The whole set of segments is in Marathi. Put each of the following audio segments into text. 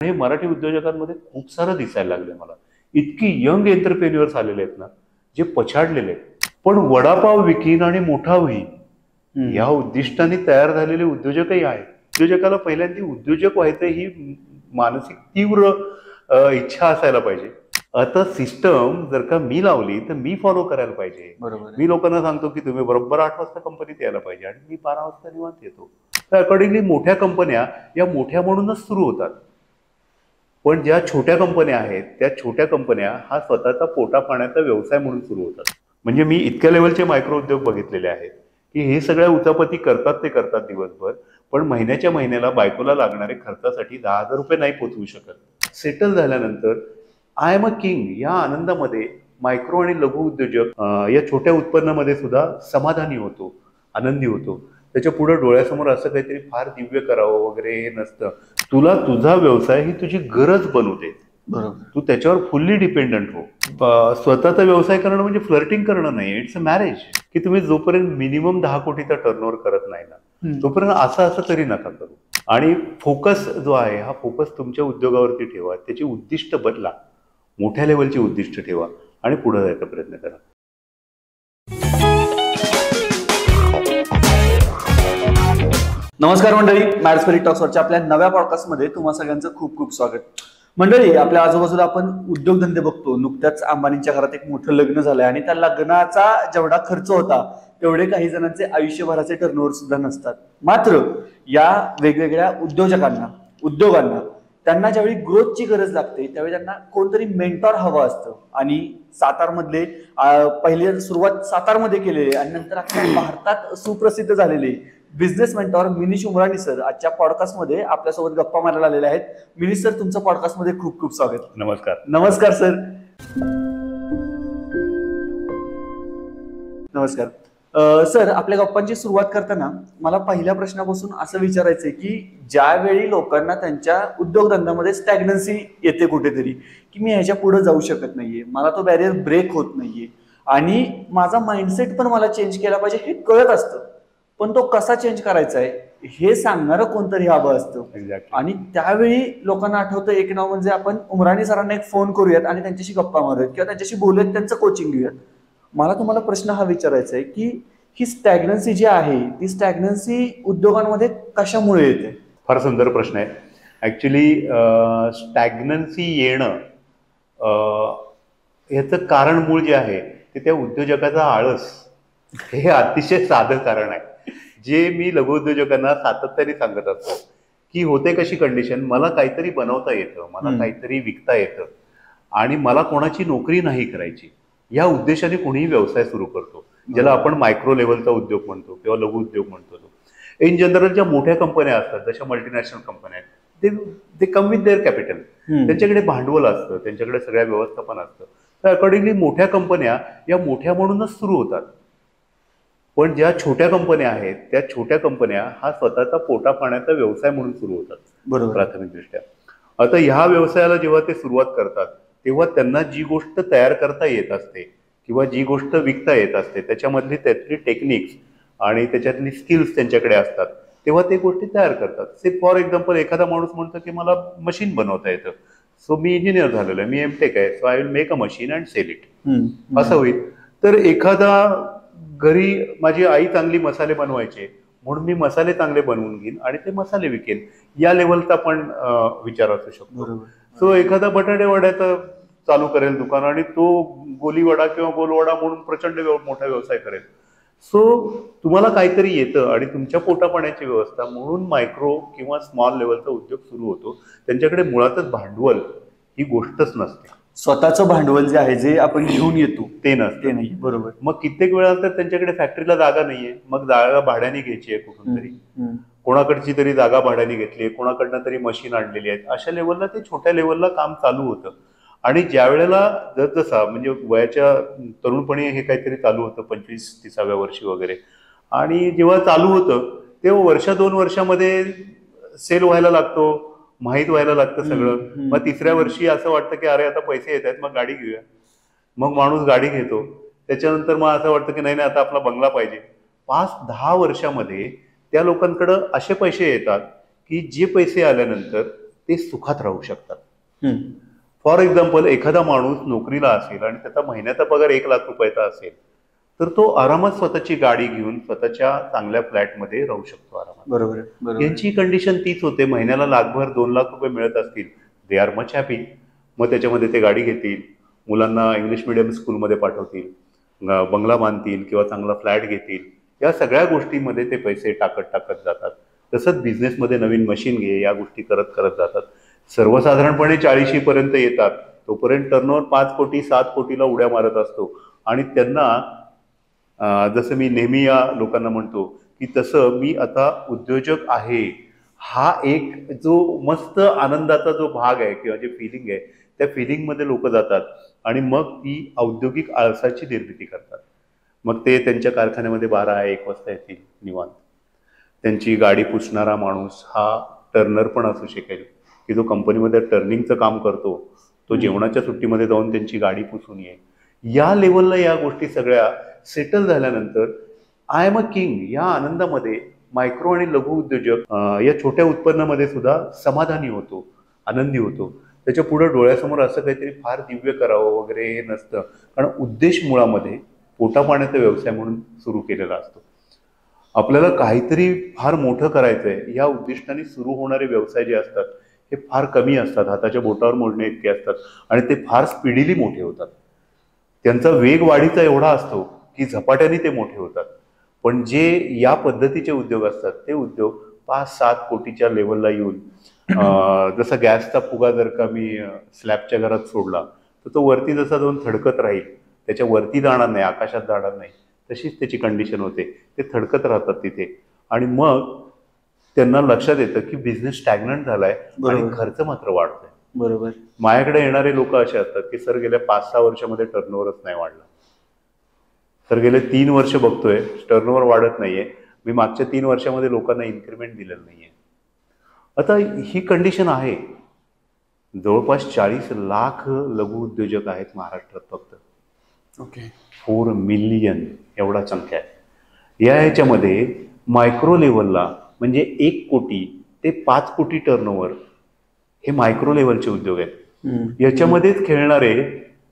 हे मराठी उद्योजकांमध्ये खूप सारं दिसायला लागले मला. इतकी यंग एंटरप्रेन्युअर्स आलेले आहेत ना, जे पछाडलेले आहेत. पण वडापाव विकीन आणि मोठा होईल या उद्दिष्टाने तयार झालेले उद्योजकही आहेत. उद्योजकाला पहिल्यांदा उद्योजक व्हायचं ही मानसिक तीव्र इच्छा असायला पाहिजे. आता सिस्टम जर का मी लावली तर मी फॉलो करायला पाहिजे. बरोबर. मी लोकांना सांगतो की तुम्ही बरोबर 8 वाजता कंपनीत यायला पाहिजे आणि मी 12 वाजता निवांत येतो. तर अकॉर्डिंगली मोठ्या कंपन्या या मोठ्या म्हणूनच सुरू होतात. पण ज्या छोट्या कंपन्या आहेत त्या छोट्या कंपन्या हा स्वतःचा पोटा पाण्याचा व्यवसाय म्हणून सुरू होतात. म्हणजे मी इतक्या लेवलचे मायक्रो उद्योग बघितलेले आहेत की हे सगळ्या उचापती करतात ते करतात दिवसभर, पण महिन्याच्या महिन्याला बायकोला लागणारे खर्चासाठी 10,000 रुपये नाही पोचवू शकत. सेटल झाल्यानंतर आय एम अ किंग या आनंदामध्ये मायक्रो आणि लघु उद्योजक या छोट्या उत्पन्नामध्ये सुद्धा समाधानी होतो, आनंदी होतो. त्याच्या पुढे डोळ्यासमोर असं काहीतरी फार दिव्य करावं वगैरे हे नसतं. तुला तुझा व्यवसाय ही तुझी गरज बनू दे. बरोबर. तू त्याच्यावर फुल्ली डिपेंडंट हो. स्वतःचा व्यवसाय करणं म्हणजे फ्लर्टिंग करणं नाही, इट्स अ मॅरेज. की तुम्ही जोपर्यंत मिनिमम 10 कोटीचा टर्नओव्हर करत नाही ना तोपर्यंत असं तरी नका करू. आणि फोकस जो आहे हा फोकस तुमच्या उद्योगावरती ठेवा. त्याची उद्दिष्ट बदला, मोठ्या लेवलची उद्दिष्ट ठेवा आणि पुढे जायचा प्रयत्न करा. नमस्कार मंडळी, मॅडस्पेरिट टॉक्सवरच्या आपल्या नव्या पॉडकास्टमध्ये तुम्हा सगळ्यांचं खूप खूप स्वागत. मंडळी, आपल्या आजूबाजूला आपण उद्योगधंदे बघतो. नुकत्याच अंबानींच्या घरात एक मोठं लग्न झालंय आणि त्या लग्नाचा जेवढा खर्च होता तेवढे काही जणांचे आयुष्यभराचे टर्नओव्हर सुद्धा नसतात. मात्र या वेगवेगळ्या उद्योगांना त्यांना ज्यावेळी ग्रोथची गरज लागते त्यावेळी त्यांना कोणतरी मेंटॉर हवं असतं. आणि सातारमधले पहिले सुरुवात सातारमध्ये केलेली आणि नंतर अख्ख्या भारतात सुप्रसिद्ध झालेले business mentor Minish Umrani sir आजच्या पॉडकास्टमध्ये आपल्यासोबत गप्पा मारायला आलेले आहेत. मिनीश सर, तुमचं पॉडकास्टमध्ये खूप खूप स्वागत. नमस्कार. नमस्कार सर. नमस्कार सर. आपल्या गप्पांची सुरुवात करताना मला पहिल्या प्रश्नापासून असं विचारायचंय की ज्यावेळी लोकांना त्यांच्या उद्योगधंद्यामध्ये स्टॅग्नन्सी येते कुठेतरी, की मी ह्याच्या पुढे जाऊ शकत नाहीये, मला तो बॅरियर ब्रेक होत नाहीये आणि माझा माइंडसेट पण मला चेंज केला पाहिजे हे कळत असतं, पण तो कसा चेंज करायचा आहे हे सांगणारं कोणतरी हवं असतं. आणि त्यावेळी लोकांना आठवतं एक नाव म्हणजे आपण उमराणी सरांना एक फोन करूयात आणि त्यांच्याशी गप्पा मारूयात किंवा त्यांच्याशी बोलूयात, त्यांचं कोचिंग घेऊयात. मला तुम्हाला प्रश्न हा विचारायचा आहे की ही स्टॅग्नन्सी जी आहे ती स्टॅग्नन्सी उद्योगांमध्ये कशामुळे येते? फार सुंदर प्रश्न आहे. ऍक्च्युली स्टॅग्नन्सी येणं याचं कारण मूळ जे आहे ते त्या उद्योजकाचा आळस. हे अतिशय साधं कारण आहे जे मी लघु उद्योजकांना सातत्याने सांगत असतो की होते कशी कंडिशन, मला काहीतरी बनवता येतं, मला काहीतरी विकता येतं आणि मला कोणाची नोकरी नाही करायची. या उद्देशाने कोणीही व्यवसाय सुरू करतो, ज्याला आपण मायक्रो लेवलचा उद्योग म्हणतो किंवा लघु उद्योग म्हणतो. इन जनरल ज्या मोठ्या कंपन्या असतात जशा मल्टीनॅशनल कंपन्या आहेत ते कम विथ देअर कॅपिटल. त्यांच्याकडे भांडवल असतं, त्यांच्याकडे सगळ्या व्यवस्थापन असतं. तर अकॉर्डिंगली मोठ्या कंपन्या या मोठ्या म्हणूनच सुरू होतात. पण ज्या छोट्या कंपन्या आहेत त्या छोट्या कंपन्या हा स्वतःचा पोटा पाण्याचा व्यवसाय म्हणून सुरू होतात. बरोबर. प्राथमिकदृष्ट्या आता ह्या व्यवसायाला जेव्हा ते सुरुवात करतात तेव्हा त्यांना जी गोष्ट तयार करता येत असते किंवा जी गोष्ट विकता येत असते त्याच्यामधली त्यातली टेक्निक्स आणि त्याच्यातली स्किल्स त्यांच्याकडे असतात, तेव्हा ते गोष्टी तयार करतात. से फॉर एक्झाम्पल एखादा माणूस म्हणतो की मला मशीन बनवता येतं, सो मी इंजिनियर झालेलो आहे, मी एमटेक आहे, so I will make a machine and sell it, असं होईल. तर एखादा घरी माझी आई चांगली मसाले बनवायचे म्हणून मी मसाले चांगले बनवून घेईन आणि ते मसाले विकेन, या लेवलचा पण विचार असू शकतो. सो एखादा बटाटे वड्याचं चालू करेल दुकान आणि तो गोलीवडा किंवा गोलवडा म्हणून प्रचंड मोठा व्यवसाय करेल. सो तुम्हाला काहीतरी येतं आणि तुमच्या पोटापाण्याची व्यवस्था म्हणून मायक्रो किंवा स्मॉल लेवलचा उद्योग सुरू होतो. त्यांच्याकडे मुळातच भांडवल ही गोष्टच नसते. स्वतःचं भांडवल जे आहे जे आपण घेऊन येतो ते नसते. नाही. बरोबर. मग कित्येक वेळा तर त्यांच्याकडे फॅक्टरीला जागा नाहीये, मग जागा भाड्याने घ्यायची आहे कुठून तरी, कोणाकडची तरी जागा भाड्याने घेतली आहे, कोणाकडनं तरी मशीन आणलेली आहेत. अशा लेवलला ते छोट्या लेवलला काम चालू होतं. आणि ज्या वेळेला जसजसा म्हणजे वयाच्या तरुणपणी हे काहीतरी चालू होतं 25-30व्या वर्षी वगैरे, आणि जेव्हा चालू होतं तेव्हा 1-2 वर्षामध्ये सेल व्हायला लागतो, माहीत व्हायला लागतं सगळं. मग 3ऱ्या वर्षी असं वाटतं की अरे आता पैसे येत आहेत, मग गाडी घेऊया. मग माणूस गाडी घेतो. त्याच्यानंतर मग असं वाटतं की नाही आता आपला बंगला पाहिजे. 5-10 वर्षामध्ये त्या लोकांकडं असे पैसे येतात की जे पैसे आल्यानंतर ते सुखात राहू शकतात. हम्म. फॉर एक्झाम्पल, एखादा माणूस नोकरीला असेल आणि त्याचा महिन्याचा पगार 1 लाख रुपयाचा असेल, तर तो आरामात स्वतःची गाडी घेऊन स्वतःच्या चांगल्या फ्लॅटमध्ये राहू शकतो आरामात. बरोबर आहे, बरोबर आहे. यांची कंडिशन तीच होते. महिन्याला लाखभर 2 लाख रुपये मिळत असतील, दे आर मच हॅपी. मग त्याच्यामध्ये ते गाडी घेतील, मुलांना इंग्लिश मिडियम स्कूलमध्ये पाठवतील, बंगला बांधतील किंवा चांगला फ्लॅट घेतील. या सगळ्या गोष्टींमध्ये ते पैसे टाकत टाकत जातात. तसंच बिझनेसमध्ये नवीन मशीन घे, या गोष्टी करत करत जातात. सर्वसाधारणपणे 40 पर्यंत येतात, तोपर्यंत टर्नओव्हर 5 कोटी 7 कोटीला उड्या मारत असतो. आणि त्यांना जसं मी नेहमी या लोकांना म्हणतो की तसं मी आता उद्योजक आहे, हा एक जो मस्त आनंदाचा जो भाग आहे किंवा जे फिलिंग आहे, त्या फिलिंगमध्ये लोक जातात आणि मग ती औद्योगिक आळसाची निर्मिती करतात. मग ते त्यांच्या कारखान्यामध्ये 12-1 वाजता येतील निवांत. त्यांची गाडी पुसणारा माणूस हा टर्नर पण असू शकेल, की जो कंपनीमध्ये टर्निंगचं काम करतो, तो जेवणाच्या सुट्टीमध्ये जाऊन त्यांची गाडी पुसून येईल. या लेवलला या गोष्टी सगळ्या सेटल झाल्यानंतर आय एम अ किंग या आनंदामध्ये मायक्रो आणि लघु उद्योजक या छोट्या उत्पन्नामध्ये सुद्धा समाधानी होतो, आनंदी होतो. त्याच्या पुढे डोळ्यासमोर असं काहीतरी फार दिव्य करावं वगैरे हे नसतं, कारण उद्देश मुळामध्ये पोटापाण्याचा व्यवसाय म्हणून सुरू केलेला असतो. आपल्याला काहीतरी फार मोठं करायचंय या उद्दिष्टाने सुरू होणारे व्यवसाय जे असतात हे फार कमी असतात, हाताच्या बोटावर मोडणे इतके असतात आणि ते फार स्पीडीली मोठे होतात. त्यांचा वेग वाढीचा एवढा असतो की झपाट्याने ते मोठे होतात. पण जे या पद्धतीचे उद्योग असतात ते उद्योग 5-7 कोटीच्या लेवलला येऊन जसा गॅसचा फुगा जर का मी स्लॅबच्या घरात सोडला तर तो वरती जसा जाऊन थडकत राहील, त्याच्या वरती जाणार नाही, आकाशात जाणार नाही, तशीच त्याची कंडिशन होते. ते थडकत राहतात तिथे आणि मग त्यांना लक्षात येतं की बिझनेस स्टॅग्नंट झालाय आणि खर्च मात्र वाढतोय. बरोबर. माझ्याकडे येणारे लोक असे असतात की सर गेल्या 5-6 वर्षामध्ये टर्नओव्हरच नाही वाढला, सर गेले 3 वर्ष बघतोय टर्नओव्हर वाढत नाहीये, मी मागच्या 3 वर्षामध्ये लोकांना इन्क्रिमेंट दिलेलं नाहीये. आता ही कंडिशन आहे. जवळपास 40 लाख लघु उद्योजक आहेत महाराष्ट्रात फक्त. ओके. 4 मिलियन एवढा संख्या आहे. या ह्याच्यामध्ये मायक्रो लेवलला म्हणजे 1 कोटी ते 5 कोटी टर्नओव्हर हे मायक्रो लेवलचे उद्योग आहेत. याच्यामध्येच खेळणारे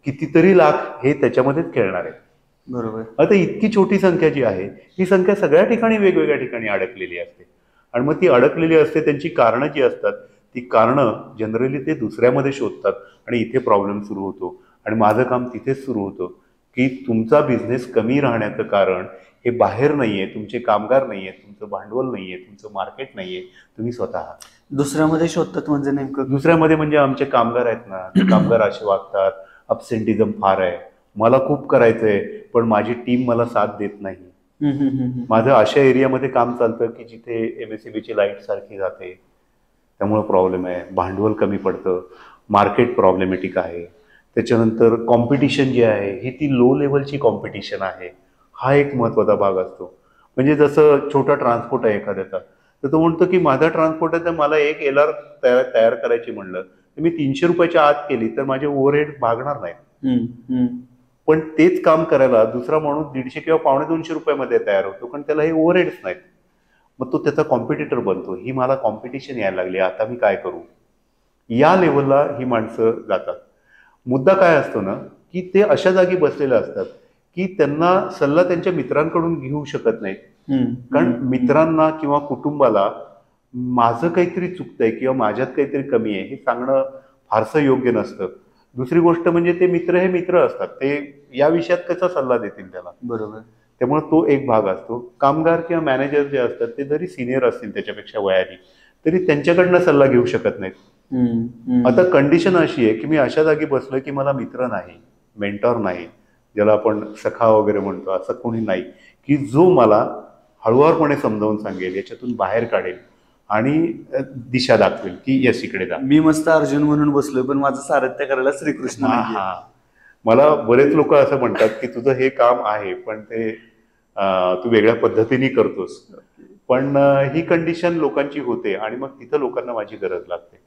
कितीतरी लाख हे त्याच्यामध्येच खेळणार आहेत. बरोबर. आता इतकी छोटी संख्या जी आहे ही संख्या सगळ्या ठिकाणी वेगवेगळ्या ठिकाणी अडकलेली असते आणि मग ती अडकलेली असते. त्यांची कारणं जी असतात ती कारणं जनरली ते दुसऱ्यामध्ये शोधतात आणि इथे प्रॉब्लेम सुरू होतो. आणि माझं काम तिथेच सुरू होतं की तुमचा बिझनेस कमी राहण्याचं कारण हे बाहेर नाहीये, तुमचे कामगार नाहीये, तुमचं भांडवल नाहीये, तुमचं मार्केट नाहीये, तुम्ही स्वतः आहात. दुसऱ्यामध्ये शोधतात म्हणजे नेमकं? दुसऱ्यामध्ये म्हणजे आमचे कामगार आहेत ना, ते कामगार असे वागतात, अब्सेंटिझम फार आहे, मला खूप करायचंय पण माझी टीम मला साथ देत नाही. माझं अशा एरियामध्ये काम चालतं की जिथे MSEBची लाईट सारखी जाते, त्यामुळे प्रॉब्लेम आहे, भांडवल कमी पडतं, मार्केट प्रॉब्लेमॅटिक आहे. त्याच्यानंतर कॉम्पिटिशन जी आहे ही ती लो लेवलची कॉम्पिटिशन आहे, हा एक महत्त्वाचा भाग असतो. म्हणजे जसं छोटा ट्रान्सपोर्ट आहे एखाद्याचा, तर तो म्हणतो की माझा ट्रान्सपोर्ट आहे तर मला एक LR तयार करायची म्हणलं तर मी 300 रुपयाच्या आत केली तर माझे ओव्हरहेड भागणार नाही. पण तेच काम करायला दुसरा माणूस 150 किंवा 250 रुपयामध्ये तयार होतो, कारण त्याला हे ओव्हरहेड्स नाहीत. मग तो त्याचा कॉम्पिटिटर बनतो. ही मला कॉम्पिटिशन यायला लागली, आता मी काय करू, या लेवलला ही माणसं जातात. मुद्दा काय असतो ना की ते अशा जागी बसलेले असतात की त्यांना सल्ला त्यांच्या मित्रांकडून घेऊ शकत नाहीत, कारण मित्रांना किंवा कुटुंबाला माझं काहीतरी चुकतंय किंवा माझ्यात काहीतरी कमी आहे हे सांगणं फारसं योग्य नसतं. दुसरी गोष्ट म्हणजे ते मित्र हे मित्र असतात, ते या विषयात कसा सल्ला देतील त्याला. बरोबर. त्यामुळे तो एक भाग असतो. कामगार किंवा मॅनेजर जे असतात ते जरी सिनियर असतील त्याच्यापेक्षा वयाने, तरी त्यांच्याकडनं सल्ला घेऊ शकत नाहीत. आता कंडिशन अशी आहे की मी अशा जागी बसलोय की मला मित्र नाही, मेंटॉर नाही, ज्याला आपण सखा वगैरे म्हणतो, असं कोणी नाही की जो मला हळुवारपणे समजावून सांगेल, याच्यातून बाहेर काढेल आणि दिशा दाखवेल की यस इकडे जा. मी मस्त अर्जुन म्हणून बसलोय पण माझं सारथ्य करायला श्रीकृष्ण नाहीये. मला बरेच लोक असं म्हणतात की तुझं हे काम आहे पण ते तू वेगळ्या पद्धतीने करतोस. पण ही कंडिशन लोकांची होते आणि मग तिथं लोकांना माझी गरज लागते.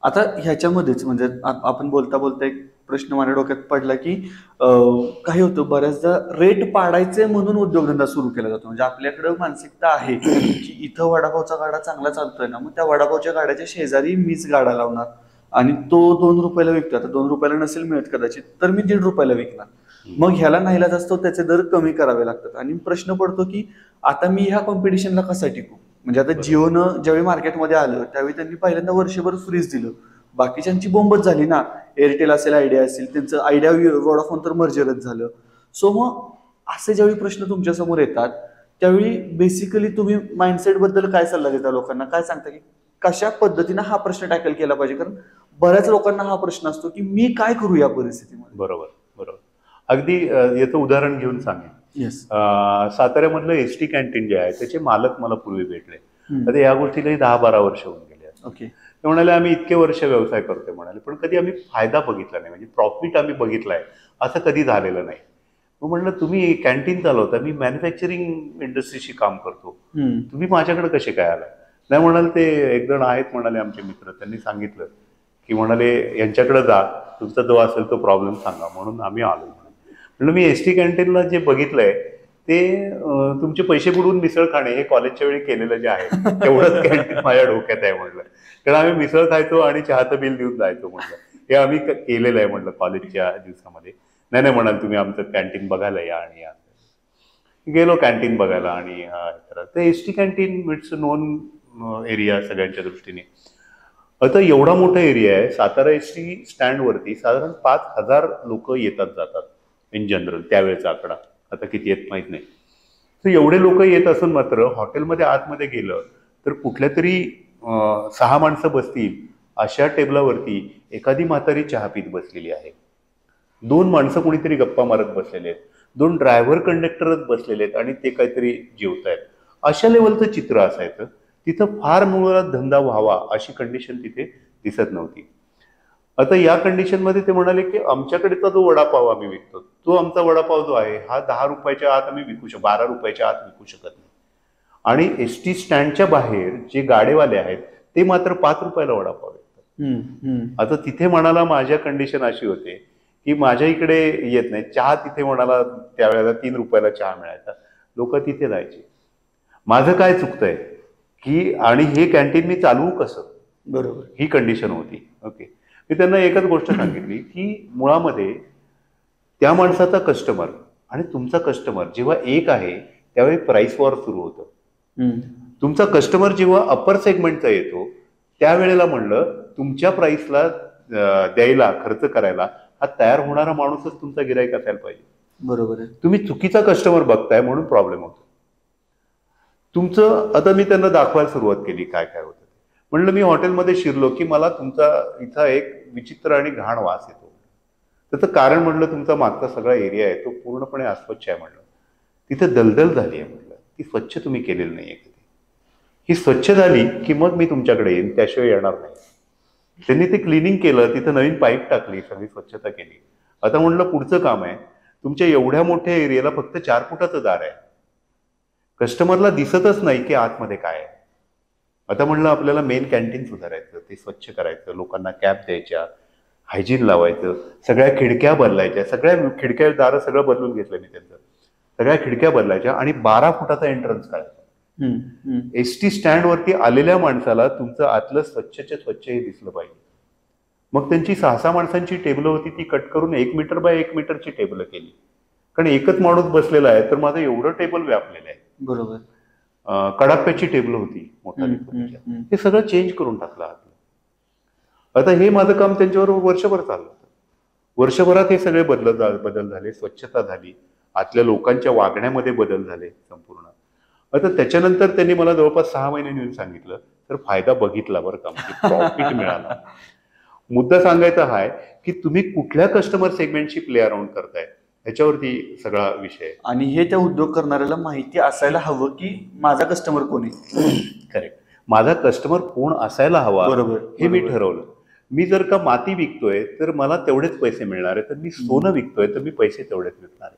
आता ह्याच्यामध्येच म्हणजे आपण बोलता बोलता एक प्रश्न माझ्या डोक्यात पडला की काय होतं बऱ्याचदा रेट पाडायचे म्हणून उद्योगधंदा सुरू केला जातो. म्हणजे आपल्याकडे मानसिकता आहे की इथं वडापावचा गाडा चांगला चालतोय ना, मग त्या वडापावच्या गाड्याच्या शेजारी मीच गाडा लावणार आणि तो 2 रुपयाला विकतो. आता 2 रुपयाला नसेल मिळत कदाचित, तर मी 1.5 रुपयाला विकणार. मग ह्याला नाईलाज असतो, त्याचे दर कमी करावे लागतात. आणि प्रश्न पडतो की आता मी ह्या कॉम्पिटिशनला कसा टिकू. म्हणजे आता जिओनं ज्यावेळी मार्केटमध्ये आलं त्यावेळी त्यांनी पहिल्यांदा वर्षभर फ्रीज दिलं. बाकीच्यांची बोंबच झाली ना. एअरटेल असेल, आयडिया असेल, त्यांचं आयडिया वोडाफोन तर मर्जरच झालं. सो मग असे ज्यावेळी प्रश्न तुमच्या समोर येतात त्यावेळी बेसिकली तुम्ही माइंडसेट बद्दल काय सल्ला देता लोकांना, काय सांगता की कशा पद्धतीनं हा प्रश्न टॅकल केला पाहिजे. कारण बऱ्याच लोकांना हा प्रश्न असतो की मी काय करू या परिस्थितीमध्ये. बरोबर बरोबर. अगदी याचं उदाहरण घेऊन सांगेन. येस. साताऱ्यामधलं एसटी कॅन्टीन जे आहे त्याचे मालक मला पूर्वी भेटले. आता या गोष्टीलाही 10-12 वर्ष होऊन गेले. ओके. ते म्हणाले आम्ही इतके वर्ष व्यवसाय करतोय म्हणाले, पण कधी आम्ही फायदा बघितला नाही, म्हणजे प्रॉफिट आम्ही बघितलाय असं कधी झालेलं नाही. मग म्हणलं तुम्ही कॅन्टीन चालवता, मी मॅन्युफॅक्चरिंग इंडस्ट्रीशी काम करतो, तुम्ही माझ्याकडे कसे काय आला. नाही म्हणाले ते एक जण आहेत म्हणाले आमचे मित्र, त्यांनी सांगितलं की म्हणाले यांच्याकडे जा, तुमचा जो असेल तो प्रॉब्लेम सांगा, म्हणून आम्ही आलो. म्हणलं मी एसटी कॅन्टीनला जे बघितलंय ते तुमचे पैसे बुडवून मिसळ खाणे हे कॉलेजच्या वेळी केलेलं जे आहे तेवढंच कॅन्टीन माझ्या डोक्यात आहे म्हटलं. कारण आम्ही मिसळ खायचो आणि चहाचं बिल देऊन जायचो म्हटलं. हे आम्ही केलेलं आहे म्हटलं कॉलेजच्या दिवसामध्ये. नाही म्हणाल तुम्ही आमचं कॅन्टीन बघायला या आणि या. गेलो कॅन्टीन बघायला आणि तर ST canteen it's non area सगळ्यांच्या दृष्टीने. आता एवढा मोठा एरिया आहे. सातारा एसटी स्टँडवरती साधारण 5,000 लोक येतात जातात इन जनरल, त्यावेळेचा आकडा, आता किती येत माहित नाही. तर एवढे लोक येत असून मात्र हॉटेलमध्ये आतमध्ये गेलं तर कुठल्या तरी 6 माणसं बसतील अशा टेबलावरती एखादी म्हातारी चहा पीत बसलेली आहे, 2 माणसं कुणीतरी गप्पा मारत बसलेले आहेत, 2 ड्रायव्हर कंडक्टरच बसलेले आहेत आणि ते काहीतरी जेवतायत. अशा लेवलचं चित्र असायचं. तिथं फार मुळात धंदा व्हावा अशी कंडिशन तिथे दिसत नव्हती. आता या कंडिशनमध्ये ते म्हणाले की आमच्याकडेचा जो वडापाव आम्ही विकतो तो आमचा वडापाव जो आहे हा 10 रुपयाच्या आत आम्ही विकू शकतो, 12 रुपयाच्या आत विकू शकत नाही. आणि एसटी स्टँडच्या बाहेर जे गाडेवाले आहेत ते मात्र 5 रुपयाला वडापाव विकतात. आता तिथे म्हणाला माझ्या कंडिशन अशी होते की माझ्या इकडे येत नाही चहा, तिथे म्हणाला त्यावेळेला 3 रुपयाला चहा मिळायचा, लोक तिथे जायचे. माझं काय चुकतंय की आणि हे कॅन्टीन मी चालवू कसं, बरोबर, ही कंडिशन होती. ओके. मी त्यांना एकच गोष्ट सांगितली की मुळामध्ये त्या माणसाचा कस्टमर आणि तुमचा कस्टमर जेव्हा एक आहे त्यावेळी प्राइस वॉर सुरू होतं. तुमचा कस्टमर जेव्हा अपर सेगमेंटचा येतो त्यावेळेला म्हणलं तुमच्या प्राइसला द्यायला, खर्च करायला हा तयार होणारा माणूसच तुमचा गिराईक असायला पाहिजे. बरोबर आहे. तुम्ही चुकीचा कस्टमर बघताय म्हणून प्रॉब्लेम होतो तुमचं. आता मी त्यांना दाखवायला सुरुवात केली काय काय होतं. म्हणलं मी हॉटेलमध्ये शिरलो की मला तुमचा इथं एक विचित्र आणि घाण वास येतो. त्याचं कारण म्हणलं तुमचा मागचा सगळा एरिया आहे तो पूर्णपणे अस्वच्छ आहे. म्हणलं तिथे दलदल झाली आहे, म्हटलं ती स्वच्छ तुम्ही केलेली नाहीये कधी. ही स्वच्छ झाली की मग मी तुमच्याकडे येईन, त्याशिवाय येणार नाही. त्यांनी ते क्लिनिंग केलं, तिथं नवीन पाईप टाकली, सगळी स्वच्छता केली. आता म्हणलं पुढचं काम आहे, तुमच्या एवढ्या मोठ्या एरियाला फक्त 4 फुटाचं दार आहे, कस्टमरला दिसतच नाही की आतमध्ये काय आहे. आता म्हणलं आपल्याला मेन कॅन्टीन सुधारायचं, ते स्वच्छ करायचं, लोकांना कॅप द्यायच्या, हायजीन लावायचं, सगळ्या खिडक्या बदलायच्या, सगळ्या खिडक्या दारं सगळं बदलून घेतलं मी त्यांचं, सगळ्या खिडक्या बदलायच्या आणि 12 फुटाचा एंट्रन्स काढायचा. एसटी स्टँडवरती आलेल्या माणसाला तुमचं आतलं स्वच्छचे स्वच्छ हे दिसलं पाहिजे. मग त्यांची 6-6 माणसांची टेबलं होती ती कट करून 1 मीटर बाय 1 मीटरची टेबलं केली. कारण एकच माणूस बसलेला आहे तर माझं एवढं टेबल व्यापलेलं आहे. बरोबर. कडाप्याची टेबल होती मोठा, हे सगळं चेंज करून टाकलं आतलं. आता हे माझं काम त्यांच्याबरोबर वर्षभर चाललं होतं. वर्षभरात हे सगळे बदल झाले, स्वच्छता झाली, आतल्या लोकांच्या वागण्यामध्ये बदल झाले संपूर्ण. आता त्याच्यानंतर त्यांनी मला जवळपास 6 महिने येऊन सांगितलं तर फायदा बघितला बरं का, प्रॉफिट मिळाला. मुद्दा सांगायचा हा आहे की तुम्ही कुठल्या कस्टमर सेगमेंटशी प्ले अराउंड करताय ह्याच्यावरती सगळा विषय आहे. आणि हे त्या उद्योग करणाऱ्याला माहिती असायला हवं की माझा कस्टमर कोण आहे. करेक्ट, माझा कस्टमर कोण असायला हवा, बरोबर, हे मी ठरवलं. मी जर का माती विकतोय तर मला तेवढेच पैसे मिळणार आहे, तर मी सोनं विकतोय तर मी पैसे तेवढेच विकणार आहे.